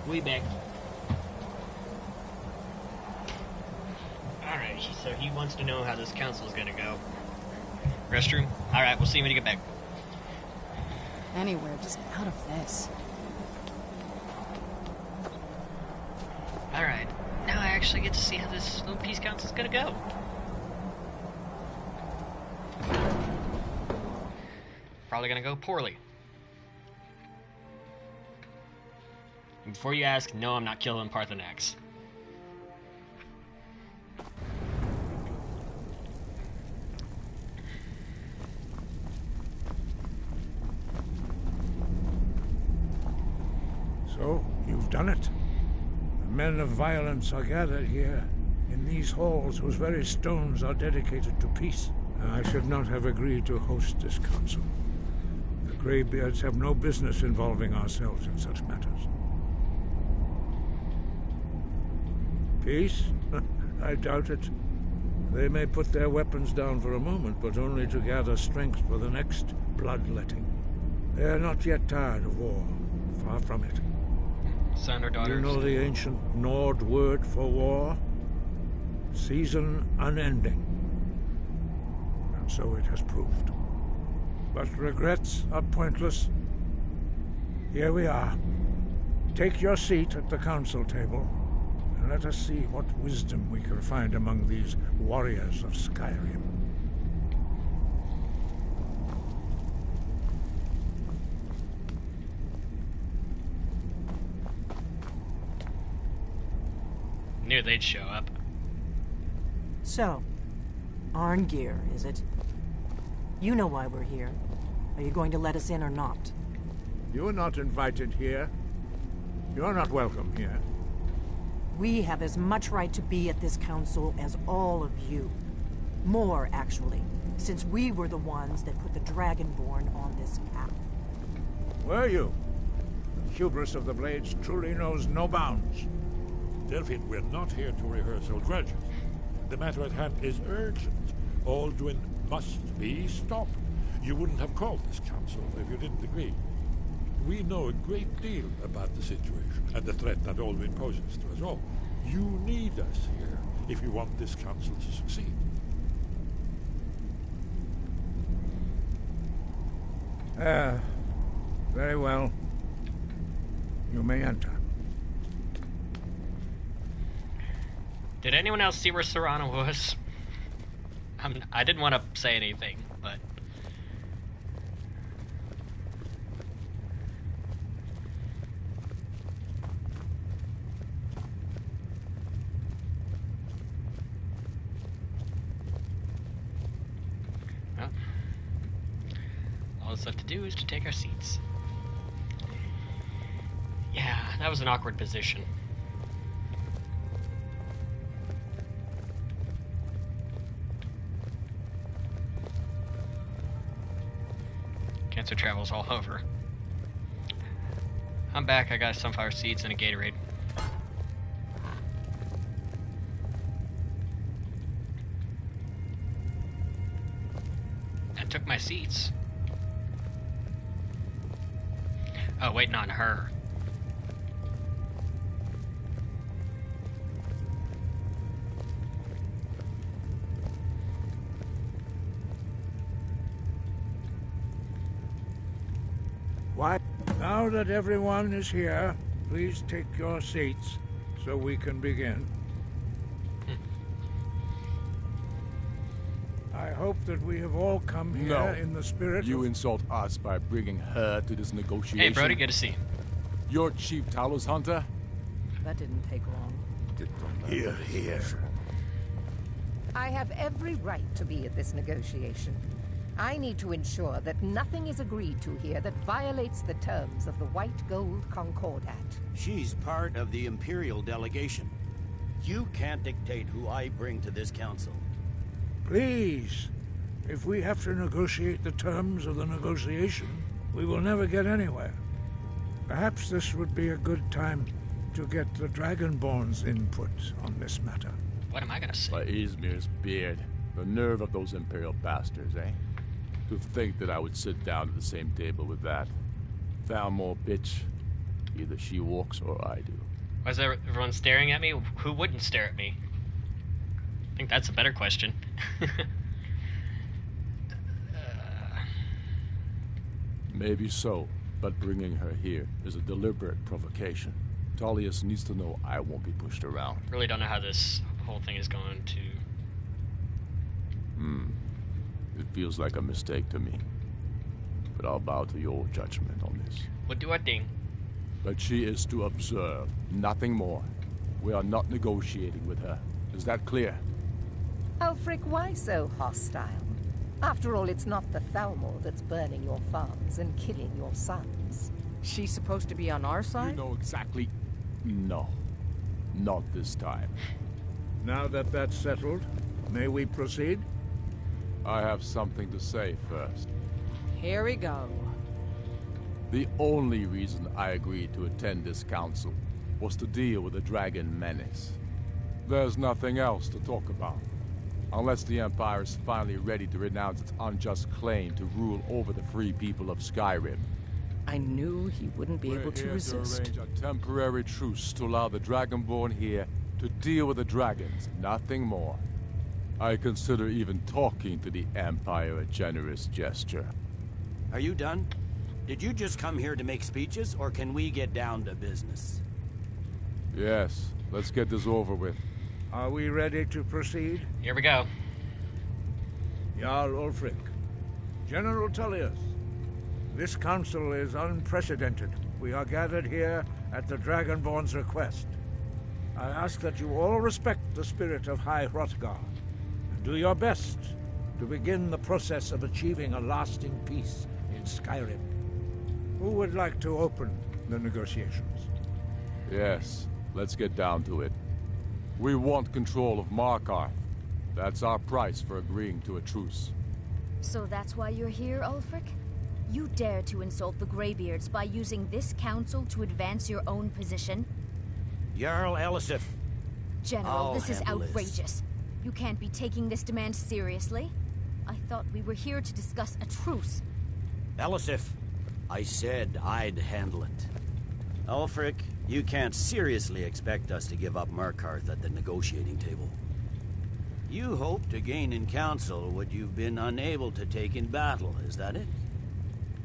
We back. Alright, so he wants to know how this council is gonna go. Restroom? Alright, we'll see when you get back. Anywhere, just out of this. Alright, now I actually get to see how this little peace council is gonna go. Probably gonna go poorly. And before you ask, no, I'm not killing Parthenax. So, you've done it. The men of violence are gathered here, in these halls whose very stones are dedicated to peace. I should not have agreed to host this council. The Greybeards have no business involving ourselves in such matters. Peace? I doubt it. They may put their weapons down for a moment, but only to gather strength for the next bloodletting. They are not yet tired of war. Far from it. Son or daughter? You know the ancient Nord word for war? Season unending. And so it has proved. But regrets are pointless. Here we are. Take your seat at the council table, and let us see what wisdom we can find among these warriors of Skyrim. Knew they'd show up. So, Arngeir, is it? You know why we're here. Are you going to let us in or not? You are not invited here. You're not welcome here. We have as much right to be at this council as all of you. More, actually, since we were the ones that put the Dragonborn on this path. Were you? The hubris of the Blades truly knows no bounds. Delphine, we're not here to rehearse old grudges. The matter at hand is urgent. Alduin must be stopped. You wouldn't have called this council if you didn't agree. We know a great deal about the situation and the threat that Alduin poses to us all. You need us here if you want this council to succeed. Very well. You may enter. Did anyone else see where Serrano was? I didn't want to say anything, but... Well, all that's left to do is to take our seats. Yeah, that was an awkward position. Cancer travels all over. I'm back. I got sunflower seeds and a Gatorade. I took my seats. Oh, waiting on her. Why? Now that everyone is here, please take your seats so we can begin. I hope that we have all come here in the spirit You insult us by bringing her to this negotiation. Hey, Brody, good to see you. You're Chief Talos Hunter? That didn't take long. Here, here. I have every right to be at this negotiation. I need to ensure that nothing is agreed to here that violates the terms of the White Gold Concordat. She's part of the Imperial delegation. You can't dictate who I bring to this council. Please, if we have to negotiate the terms of the negotiation, we will never get anywhere. Perhaps this would be a good time to get the Dragonborn's input on this matter. What am I gonna say? By Izmir's beard. The nerve of those Imperial bastards, eh? To think that I would sit down at the same table with that. Thalmor bitch. Either she walks or I do. Why is everyone staring at me? Who wouldn't stare at me? I think that's a better question. Maybe so, but bringing her here is a deliberate provocation. Tullius needs to know I won't be pushed around. Really don't know how this whole thing is going to... It feels like a mistake to me. But I'll bow to your judgment on this. What do I think? But she is to observe, nothing more. We are not negotiating with her. Is that clear? Ulfric, why so hostile? After all, it's not the Thalmor that's burning your farms and killing your sons. She's supposed to be on our side? You know exactly... No. Not this time. Now that that's settled, may we proceed? I have something to say first. Here we go. The only reason I agreed to attend this council was to deal with the dragon menace. There's nothing else to talk about. Unless the Empire is finally ready to renounce its unjust claim to rule over the free people of Skyrim. I knew he wouldn't be able to resist. We're here to arrange a temporary truce to allow the Dragonborn here to deal with the dragons, nothing more. I consider even talking to the Empire a generous gesture. Are you done? Did you just come here to make speeches, or can we get down to business? Yes, let's get this over with. Are we ready to proceed? Here we go. Jarl Ulfric, General Tullius, this council is unprecedented. We are gathered here at the Dragonborn's request. I ask that you all respect the spirit of High Hrothgar, and do your best to begin the process of achieving a lasting peace in Skyrim. Who would like to open the negotiations? Yes, let's get down to it. We want control of Markarth. That's our price for agreeing to a truce. So that's why you're here, Ulfric? You dare to insult the Greybeards by using this council to advance your own position? Jarl Elisif. General, this is outrageous. You can't be taking this demand seriously. I thought we were here to discuss a truce. Elisif, I said I'd handle it. Ulfric, you can't seriously expect us to give up Markarth at the negotiating table. You hope to gain in council what you've been unable to take in battle, is that it?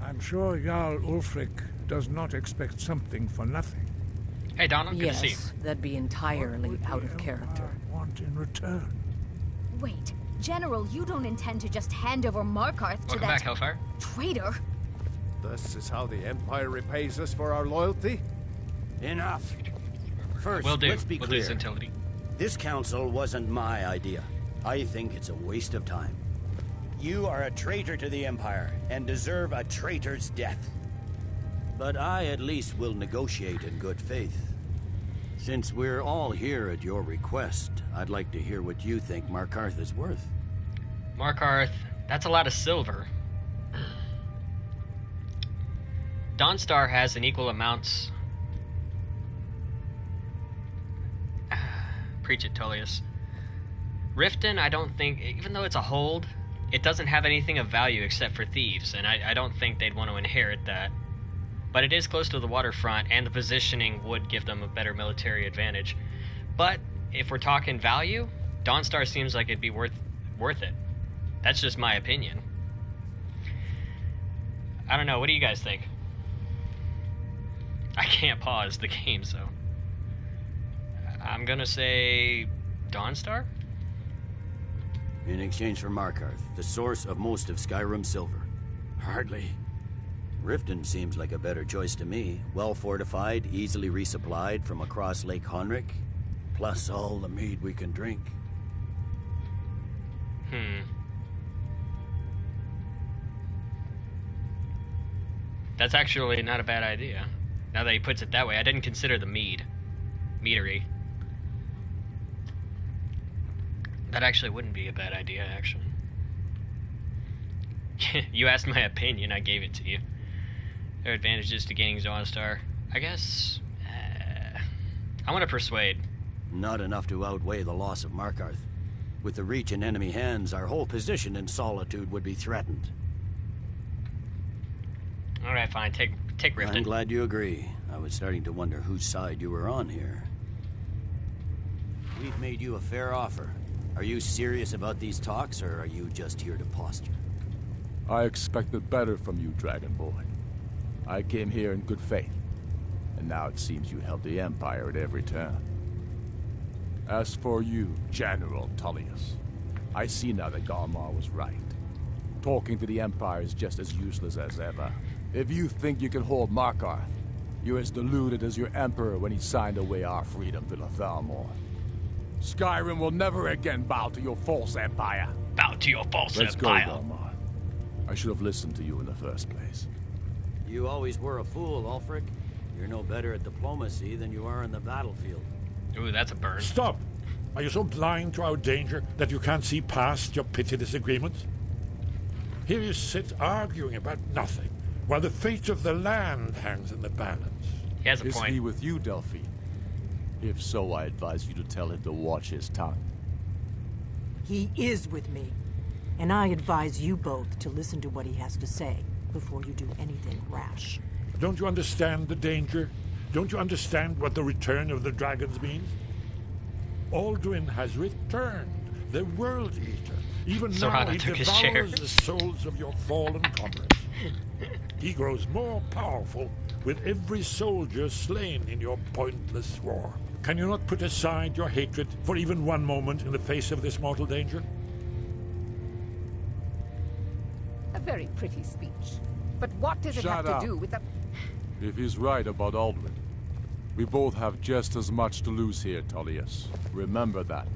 I'm sure Jarl Ulfric does not expect something for nothing. Hey, Donald, good to see you. Yes, that'd be entirely out of character. Want in return? Wait, General, you don't intend to just hand over Markarth to Welcome that... back, Hellfire. Traitor? This is how the Empire repays us for our loyalty? Enough. First, Will do. let's be Will clear. do, Centility. This council wasn't my idea. I think it's a waste of time. You are a traitor to the Empire and deserve a traitor's death. But I at least will negotiate in good faith. Since we're all here at your request, I'd like to hear what you think Markarth is worth. Markarth, that's a lot of silver. Dawnstar has an equal amounts... Preach it, Tullius. Riften, I don't think, even though it's a hold, it doesn't have anything of value except for thieves, and I don't think they'd want to inherit that. But it is close to the waterfront, and the positioning would give them a better military advantage. But if we're talking value, Dawnstar seems like it'd be worth it. That's just my opinion. I don't know, what do you guys think? I can't pause the game, so... I'm gonna say... Dawnstar? In exchange for Markarth, the source of most of Skyrim's silver. Hardly. Riften seems like a better choice to me. Well fortified, easily resupplied from across Lake Honric, plus all the mead we can drink. That's actually not a bad idea. Now that he puts it that way, I didn't consider the meadery. That actually wouldn't be a bad idea, actually. You asked my opinion, I gave it to you. There are advantages to gaining Dawnstar. I guess... I want to persuade. Not enough to outweigh the loss of Markarth. With the Reach in enemy hands, our whole position in Solitude would be threatened. Alright, fine. Take Riften. I'm glad you agree. I was starting to wonder whose side you were on here. We've made you a fair offer. Are you serious about these talks, or are you just here to posture? I expected better from you, Dragonborn. I came here in good faith, and now it seems you help the Empire at every turn. As for you, General Tullius, I see now that Galmar was right. Talking to the Empire is just as useless as ever. If you think you can hold Markarth, you're as deluded as your Emperor when he signed away our freedom to the Thalmor. Skyrim will never again bow to your false empire. Bow to your false Let's empire. Go, Galmar. I should have listened to you in the first place. You always were a fool, Ulfric. You're no better at diplomacy than you are in the battlefield. Ooh, that's a burn. Stop! Are you so blind to our danger that you can't see past your petty disagreements? Here you sit arguing about nothing, while the fate of the land hangs in the balance. He has a point. Is he with you, Delphine? If so, I advise you to tell him to watch his tongue. He is with me, and I advise you both to listen to what he has to say before you do anything rash. Don't you understand the danger? Don't you understand what the return of the dragons means? Alduin has returned, the World Eater. Even now he devours the souls of your fallen comrades. He grows more powerful with every soldier slain in your pointless war. Can you not put aside your hatred for even one moment in the face of this mortal danger? A very pretty speech. But what does it have to do with the... If he's right about Alduin, we both have just as much to lose here, Tullius. Remember that.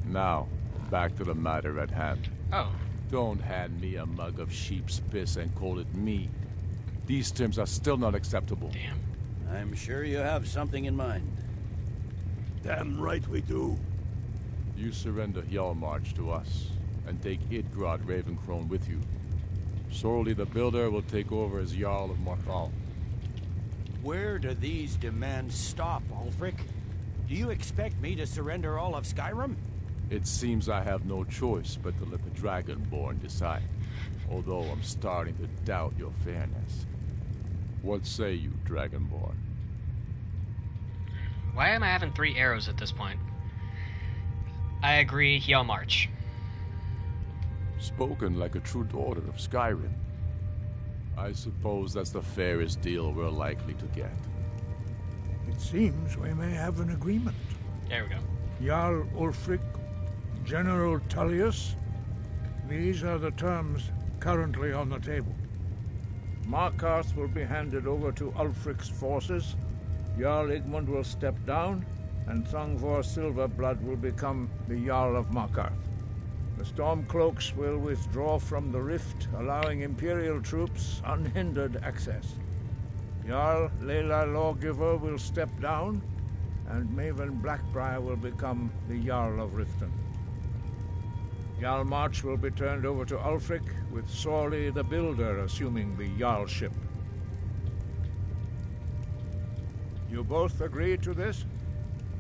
Now, back to the matter at hand. Oh. Don't hand me a mug of sheep's piss and call it me. These terms are still not acceptable. Damn. I'm sure you have something in mind. Damn right we do. You surrender Hjalmarch to us, and take Idgrod Ravencrone with you. Sorely the Builder will take over as Jarl of Markal. Where do these demands stop, Ulfric? Do you expect me to surrender all of Skyrim? It seems I have no choice but to let the Dragonborn decide, although I'm starting to doubt your fairness. What say you, Dragonborn? Why am I having 3 arrows at this point? I agree, Hjalmarch. Spoken like a true daughter of Skyrim. I suppose that's the fairest deal we're likely to get. It seems we may have an agreement. There we go. Jarl Ulfric, General Tullius, these are the terms currently on the table. Markarth will be handed over to Ulfric's forces, Jarl Igmund will step down, and Thungvor Silverblood will become the Jarl of Markarth. The Stormcloaks will withdraw from the rift, allowing Imperial troops unhindered access. Jarl Layla Lawgiver will step down, and Maven Blackbriar will become the Jarl of Riften. Hjalmarch will be turned over to Ulfric, with Sorley the Builder assuming the Jarlship. You both agree to this?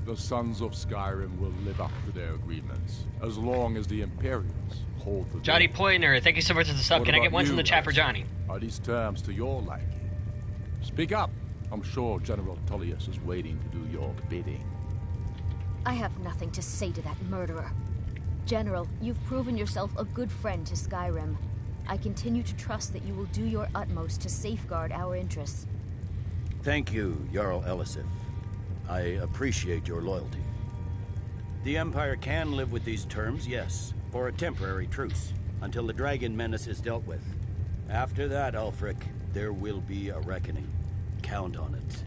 The Sons of Skyrim will live up to their agreements, as long as the Imperials hold the... Johnny Pointer, thank you so much for the sub. Can I get one in the chat for Johnny? Are these terms to your liking? Speak up! I'm sure General Tullius is waiting to do your bidding. I have nothing to say to that murderer. General, you've proven yourself a good friend to Skyrim. I continue to trust that you will do your utmost to safeguard our interests. Thank you, Jarl Elisif. I appreciate your loyalty. The Empire can live with these terms, yes, for a temporary truce, until the dragon menace is dealt with. After that, Ulfric, there will be a reckoning. Count on it.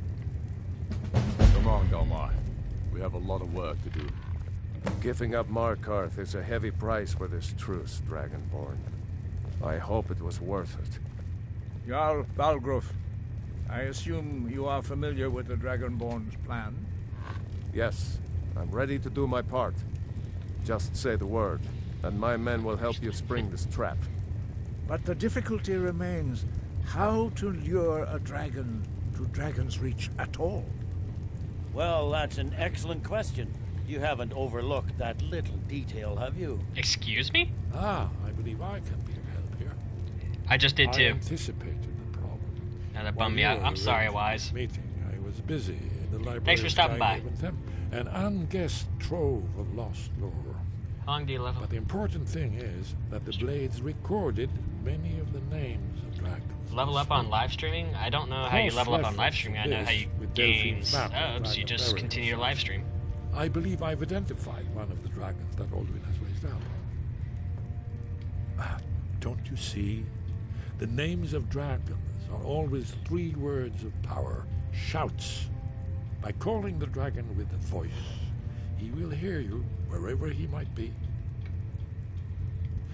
Come on, Galmar. We have a lot of work to do. Giving up Markarth is a heavy price for this truce, Dragonborn. I hope it was worth it. Jarl Balgruf, I assume you are familiar with the Dragonborn's plan? Yes, I'm ready to do my part. Just say the word, and my men will help you spring this trap. But the difficulty remains how to lure a dragon to Dragon's Reach at all. Well, that's an excellent question. You haven't overlooked that little detail, have you? Excuse me? Ah, I believe I can be of help here. I just did too. I anticipated the problem. Now that bummed me out. I'm sorry, Wise. Meeting, I is busy. The library Thanks for stopping by. with them. An unguessed trove of lost lore. How long do you level? But the important thing is that the blades recorded many of the names of dragons. Level up on live streaming? I don't know how you level up on live streaming. I know how you gain subs. You just continue to live stream. I believe I've identified one of the dragons that Alduin has raised up. Don't you see? The names of dragons are always 3 words of power. Shouts. By calling the dragon with a voice, he will hear you wherever he might be.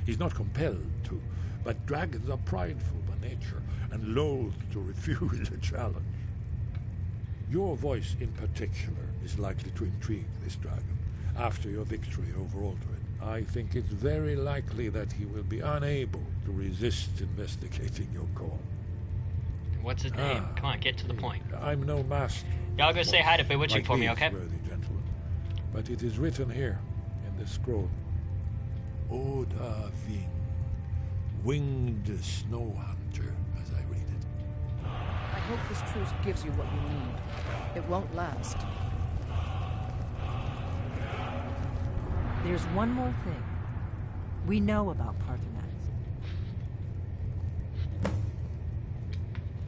He's not compelled to, but dragons are prideful by nature and loath to refuse a challenge. Your voice in particular is likely to intrigue this dragon after your victory over Alduin. I think it's very likely that he will be unable to resist investigating your call. What's his name? Come on, get to the point. I'm no master. Y'all go say hi to Bewitching like for me, these okay? worthy gentlemen. But it is written here in the scroll. Oda Ving, winged snow hunter, as I read it. I hope this truce gives you what you need. It won't last. There's one more thing. We know about Parthenax.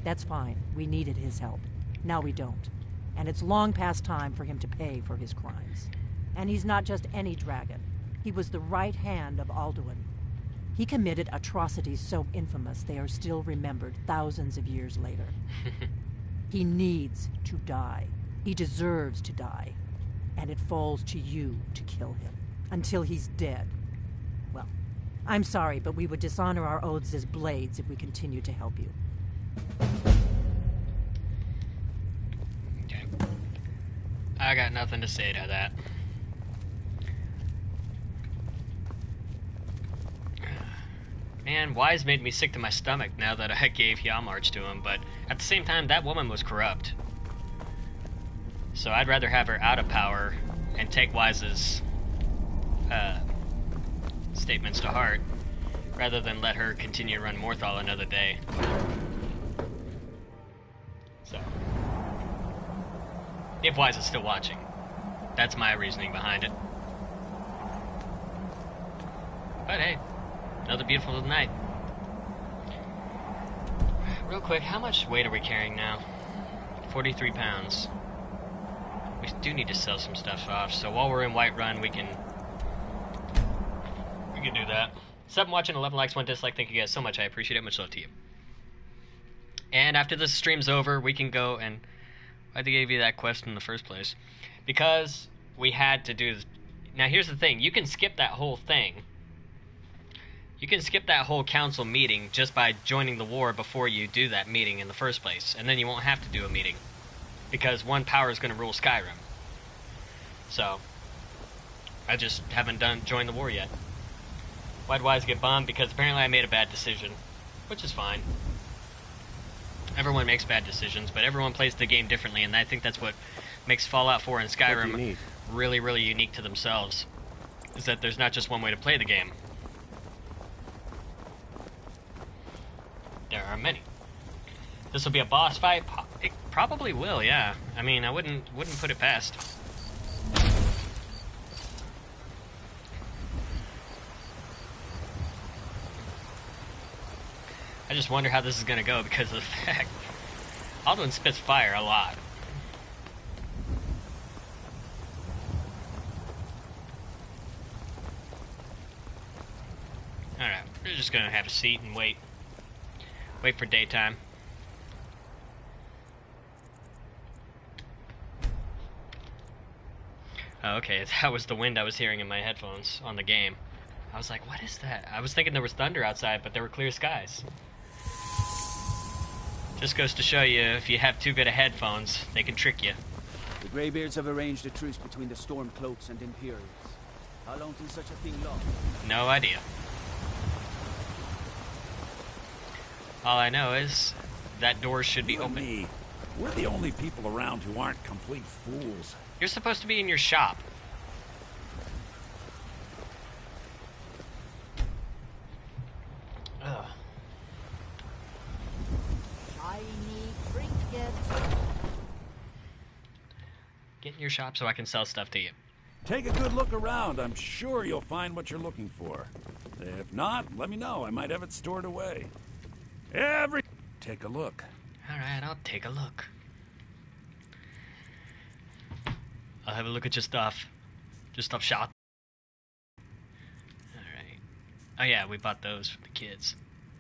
That's fine. We needed his help. Now we don't. And it's long past time for him to pay for his crimes. And he's not just any dragon. He was the right hand of Alduin. He committed atrocities so infamous they are still remembered thousands of years later. He needs to die. He deserves to die. And it falls to you to kill him. Until he's dead. Well, I'm sorry, but we would dishonor our oaths as blades if we continue to help you. Okay. I got nothing to say to that. Man, Wise made me sick to my stomach now that I gave Yamarch to him, but at the same time, that woman was corrupt. So I'd rather have her out of power and take Wise's statements to heart, rather than let her continue to run Morthal another day. So, if Wise is still watching, that's my reasoning behind it. But hey, another beautiful night. Real quick, how much weight are we carrying now? 43 pounds. We do need to sell some stuff off, so while we're in Whiterun, we can do that. 7 watching, 11 likes, 1 dislike. Thank you guys so much. I appreciate it. Much love to you. And after this stream's over, we can go and... Why'd they give you that quest in the first place? Because we had to do... Now here's the thing. You can skip that whole thing. You can skip that whole council meeting just by joining the war before you do that meeting in the first place. And then you won't have to do a meeting. Because one power is going to rule Skyrim. So... I just haven't joined the war yet. Why'd Wise get bummed? Because apparently I made a bad decision. Which is fine. Everyone makes bad decisions, but everyone plays the game differently, and I think that's what makes Fallout 4 and Skyrim really, really unique to themselves. Is that there's not just one way to play the game. There are many. This will be a boss fight? It probably will, yeah. I mean, I wouldn't put it past. I just wonder how this is going to go because of the fact Alduin spits fire a lot. Alright, we're just going to have a seat and wait. Wait for daytime. Oh, okay, that was the wind I was hearing in my headphones on the game. I was like, what is that? I was thinking there was thunder outside, but there were clear skies. Just goes to show you, if you have too good of headphones, they can trick you. The Greybeards have arranged a truce between the Stormcloaks and Imperials. How long can such a thing last? No idea. All I know is that doors should be open. We're the only people around who aren't complete fools. You're supposed to be in your shop. Ugh. Shiny trinket. Get in your shop so I can sell stuff to you. Take a good look around. I'm sure you'll find what you're looking for. If not, let me know. I might have it stored away. Take a look. Alright, I'll take a look. I'll have a look at your stuff. Your stuff shop. Alright. Oh yeah, we bought those for the kids.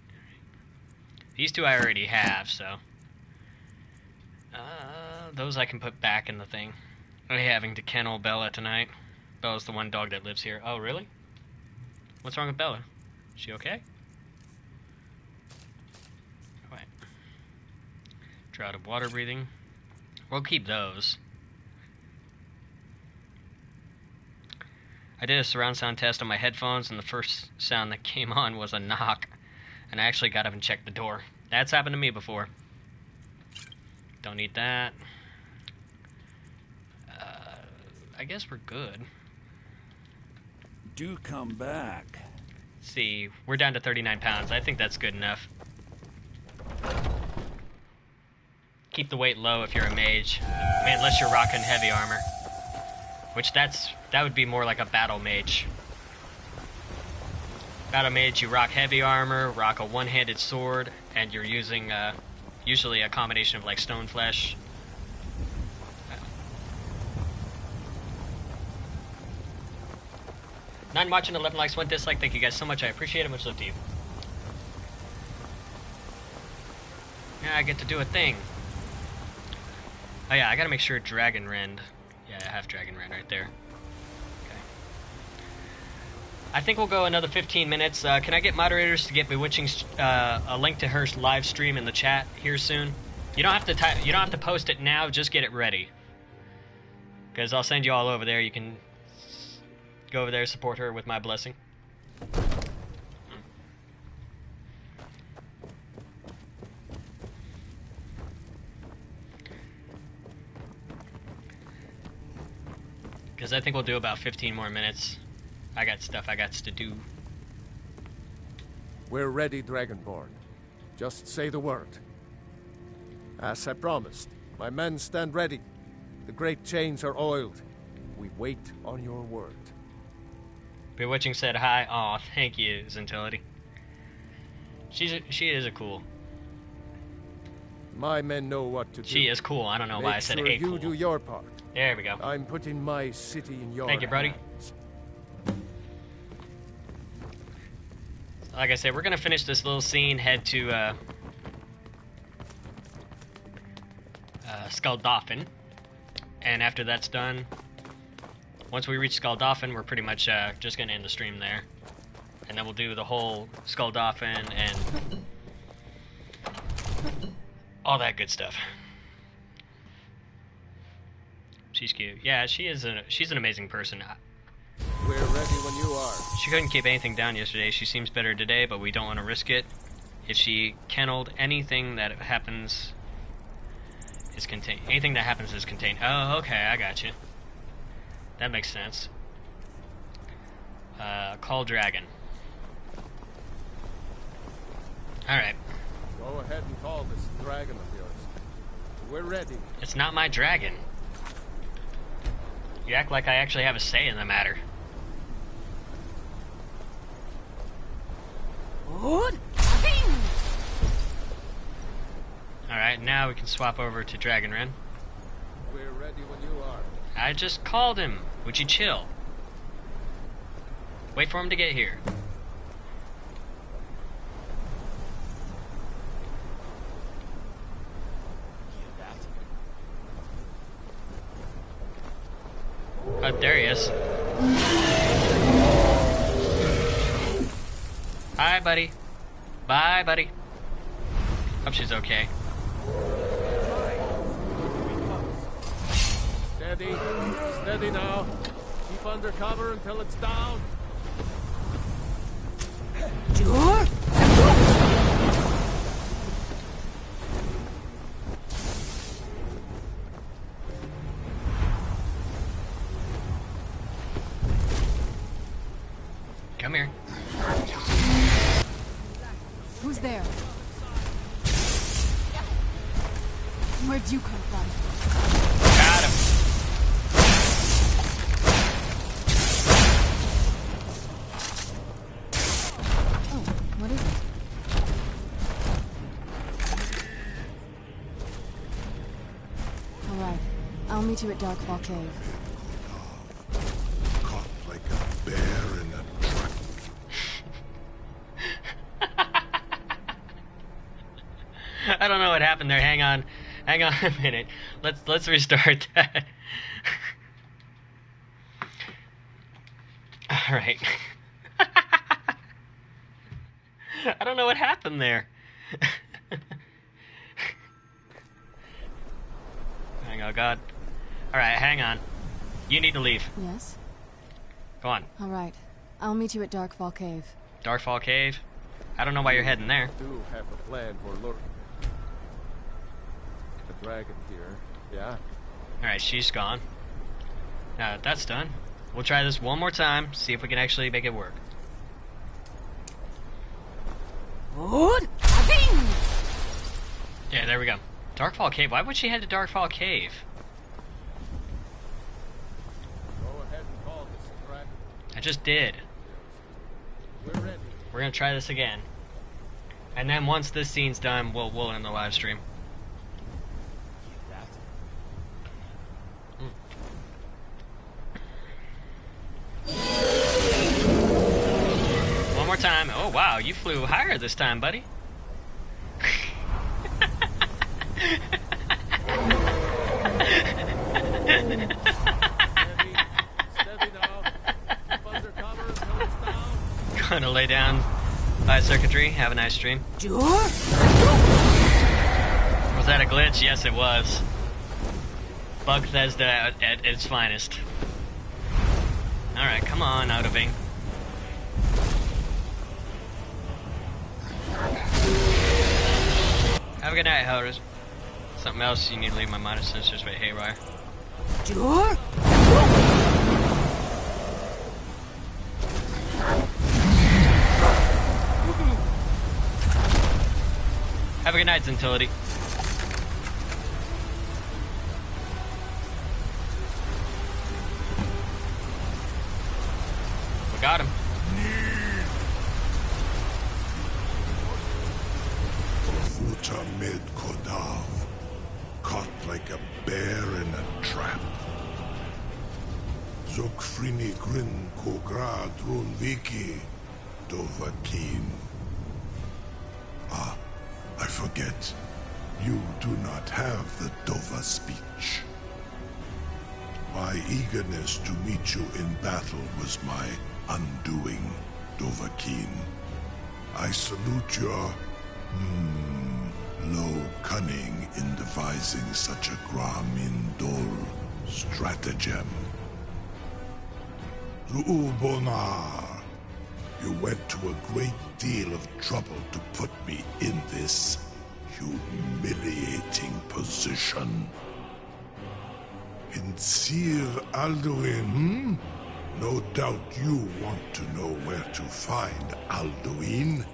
Right. These two I already have, so... those I can put back in the thing. We're having to kennel Bella tonight. Bella's the one dog that lives here. Oh, really? What's wrong with Bella? Is she okay? Wait. Drought of water breathing. We'll keep those. I did a surround sound test on my headphones, and the first sound that came on was a knock. And I actually got up and checked the door. That's happened to me before. Don't need that. I guess we're good. Do come back. Let's see, we're down to 39 pounds. I think that's good enough. Keep the weight low if you're a mage. I mean, unless you're rocking heavy armor. Which that would be more like a battle mage. Battle mage, you rock heavy armor, rock a one-handed sword, and you're using usually a combination of like stone flesh. None watching, 11 likes, 1 dislike. Thank you guys so much. I appreciate it. Much love to you. Yeah, I get to do a thing. Oh yeah, I gotta make sure Dragon Rend. Yeah, I have Dragon Rend right there. Okay. I think we'll go another 15 minutes. Can I get moderators to get Bewitching a link to her live stream in the chat here soon? You don't have to you don't have to post it now. Just get it ready. Because I'll send you all over there. You can go over there, support her with my blessing. Because I think we'll do about 15 more minutes. I got stuff I got to do. We're ready, Dragonborn. Just say the word. As I promised, my men stand ready. The great chains are oiled. We wait on your word. Bewitching said hi. Aw, thank you, Zentility. She is a cool. My men know what to do. She is cool. I don't know why I said Make sure cool. you do your part. There we go. I'm putting my city in your Thank you, Brody. hands. Like I said, we're gonna finish this little scene, head to Skuldolphin, and after that's done, once we reach Skuldolphin, we're pretty much just gonna end the stream there, and then we'll do the whole Skuldolphin and all that good stuff. She's cute. Yeah, she's an amazing person. We're ready when you are. She couldn't keep anything down yesterday. She seems better today, but we don't want to risk it. If she kennelled, anything that happens is contained. Anything that happens is contained. Oh, okay, I got you. That makes sense. Call Dragon. Alright. Go ahead and call this dragon of yours. We're ready. It's not my dragon. You act like I actually have a say in the matter. Alright, now we can swap over to Dragon Ren. We're ready when you are. I just called him. Would you chill? Wait for him to get here. Oh, there he is. Hi, buddy. Bye, buddy. Hope she's okay. Steady. Steady now. Keep under cover until it's down. Sure. Come here. Who's there? Where'd you come from? Got him. meet you at Darkfall Cave. Caught like a bear in a trap. I don't know what happened there. Hang on a minute. Let's restart that. All right. I don't know what happened there. Oh God. All right, hang on. You need to leave. Yes? Go on. All right. I'll meet you at Darkfall Cave. Darkfall Cave? I don't know why you're heading there. I do have a plan for Lord. The dragon here, yeah? Alright, she's gone. Now that that's done, we'll try this one more time, see if we can actually make it work. Yeah, there we go. Darkfall Cave. Why would she head to Darkfall Cave? Go ahead and call this dragon. I just did. We're ready. We're gonna try this again. And then once this scene's done, we'll end the live stream. One more time. Oh wow, you flew higher this time, buddy. Gonna lay down by Circuitry. Have a nice stream. Was that a glitch? Yes, it was. Bethesda at its finest. Alright, come on, Outaving. Have a good night, Holders. Something else you need to leave my minor sensors by haywire. Have a good night, Zentility. We got him. Futa mid Kodav, caught like a bear in a trap. Zokfrini grin kogra drun viki, dovakin. Ah, I forget. You do not have the Dova speech. My eagerness to meet you in battle was my undoing, Dovahkiin. I salute your, low cunning in devising such a Gramindol stratagem. Zu'ulbonar, you went to a great deal of trouble to put me in this humiliating position. In Sir Alduin, No doubt you want to know where to find Alduin.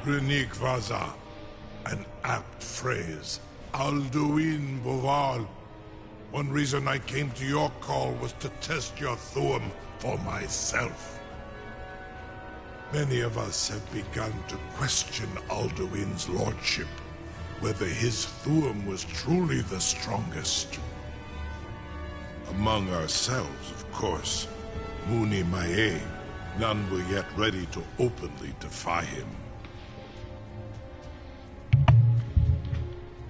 Renik Vaza, an apt phrase. Alduin Boval. One reason I came to your call was to test your Thuum for myself. Many of us have begun to question Alduin's lordship, whether his Thuum was truly the strongest. Among ourselves, of course, Muni Mae, none were yet ready to openly defy him.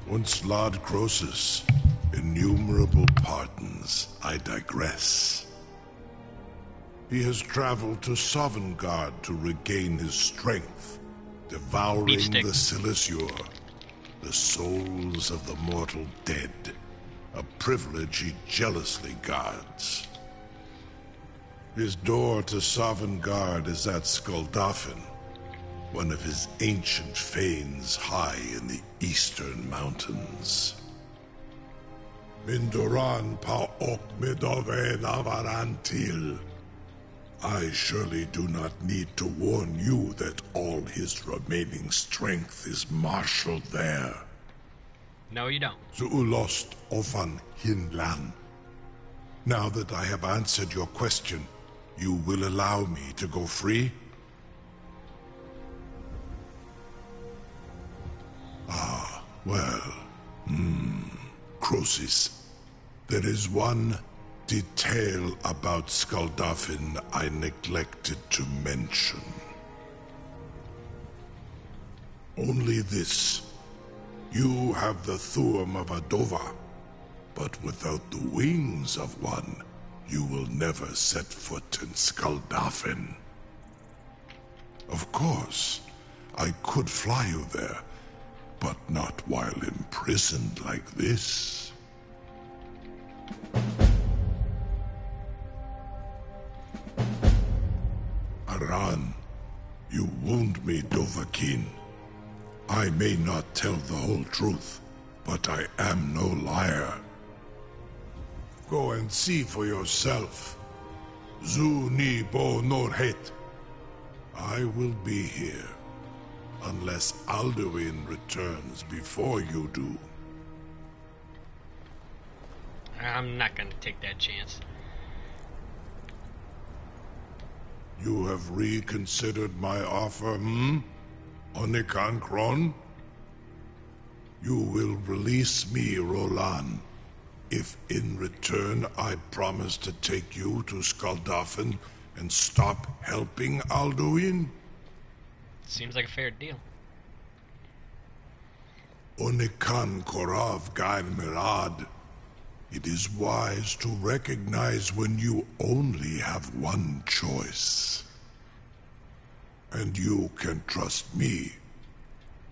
Once Lord Croesus, innumerable pardons, I digress. He has traveled to Sovngarde to regain his strength, devouring the Silissure, the souls of the mortal dead, a privilege he jealously guards. His door to Sovngarde is at Skuldafn, one of his ancient fanes high in the eastern mountains. Mindoran pa ok midove navarantil. I surely do not need to warn you that all his remaining strength is marshaled there. No, you don't. Zuulost ofan hinlan. Now that I have answered your question, you will allow me to go free? Ah, well, Croesus, there is one detail about Skaldafin I neglected to mention. Only this. You have the Thuum of a Dova, but without the wings of one, you will never set foot in Skaldafin. Of course, I could fly you there, but not while imprisoned like this. Aran, you wound me, Dovahkiin. I may not tell the whole truth, but I am no liar. Go and see for yourself. Zu ni bo nor het. I will be here, unless Alduin returns before you do. I'm not gonna take that chance. You have reconsidered my offer, Onikan Kron? You will release me, Rolan, if in return I promise to take you to Skaldafin and stop helping Alduin? Seems like a fair deal. Onikan Korav Gair Mirad. It is wise to recognize when you only have one choice. And you can trust me.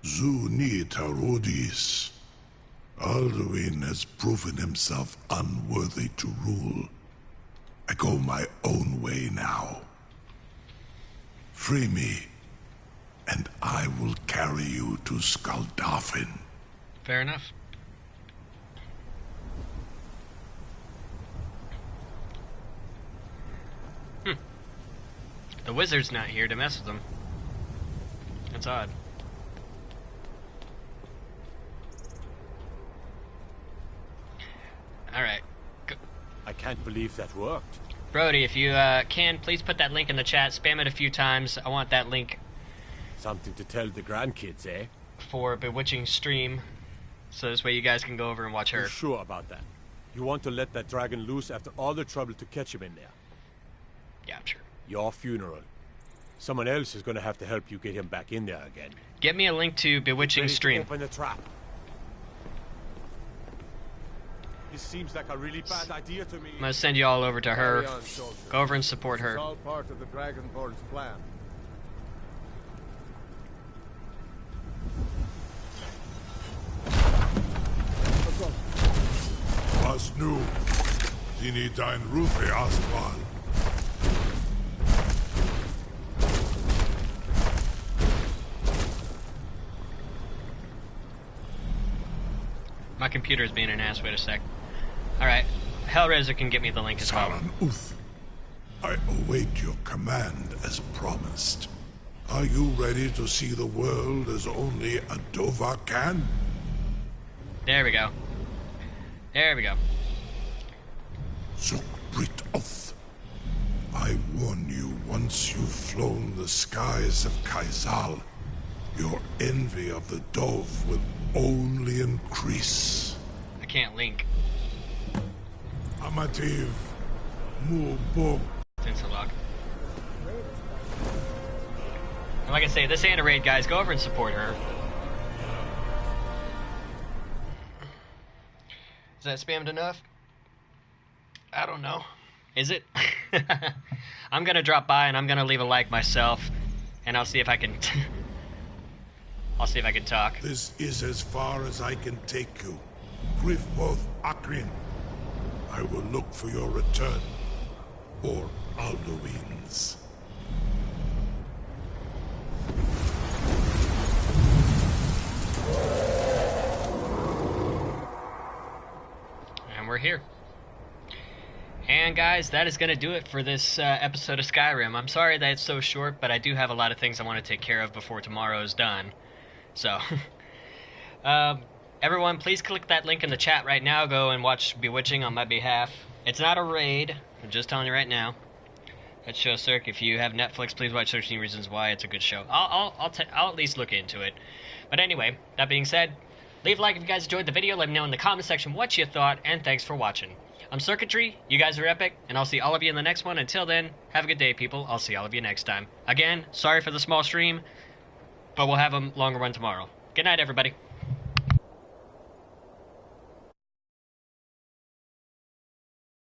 Zu ni Tarudis. Alduin has proven himself unworthy to rule. I go my own way now. Free me, and I will carry you to Skaldafin. Fair enough. The wizard's not here to mess with them. That's odd. Alright. I can't believe that worked. Brody, if you can, please put that link in the chat. Spam it a few times. I want that link. Something to tell the grandkids, eh? For Bewitching stream. So this way you guys can go over and watch her. You're sure about that? You want to let that dragon loose after all the trouble to catch him in there? Yeah, I'm sure. Your funeral. Someone else is going to have to help you get him back in there again. Get me a link to Bewitching stream. Open the trap. This seems like a really bad idea to me. I'm gonna send you all over to her. Go over and support her. It's all part of the Dragonborn's plan. Was nu, Zini dein Rufe Asmal. My computer's being an ass. Wait a sec. Alright. Hellraiser can get me the link as well. I await your command as promised. Are you ready to see the world as only a Dova can? There we go. There we go. Zukbrit Oth. I warn you, once you've flown the skies of Kaizal, your envy of the Dove will only increase. I can't link. Amativ Mubok. Tinsalog. Like I say, this ain't a raid, guys. Go over and support her. Is that spammed enough? I don't know. Is it? I'm gonna drop by and I'm gonna leave a like myself, and I'll see if I can. I'll see if I can talk. This is as far as I can take you. Grifboth Akrin. I will look for your return. Or Alduin's. And we're here. And guys, that is going to do it for this episode of Skyrim. I'm sorry that it's so short, but I do have a lot of things I want to take care of before tomorrow is done. So, everyone, please click that link in the chat right now. Go and watch Bewitching on my behalf. It's not a raid. I'm just telling you right now. That show, Cirque. If you have Netflix, please watch 13 Reasons Why. It's a good show. I'll at least look into it. But anyway, that being said, Leave a like if you guys enjoyed the video. Let me know in the comment section what you thought, and thanks for watching. I'm Circuitry, you guys are epic, and I'll see all of you in the next one. Until then, have a good day, people. I'll see all of you next time. Again, sorry for the small stream, but we'll have a longer one tomorrow. Good night, everybody.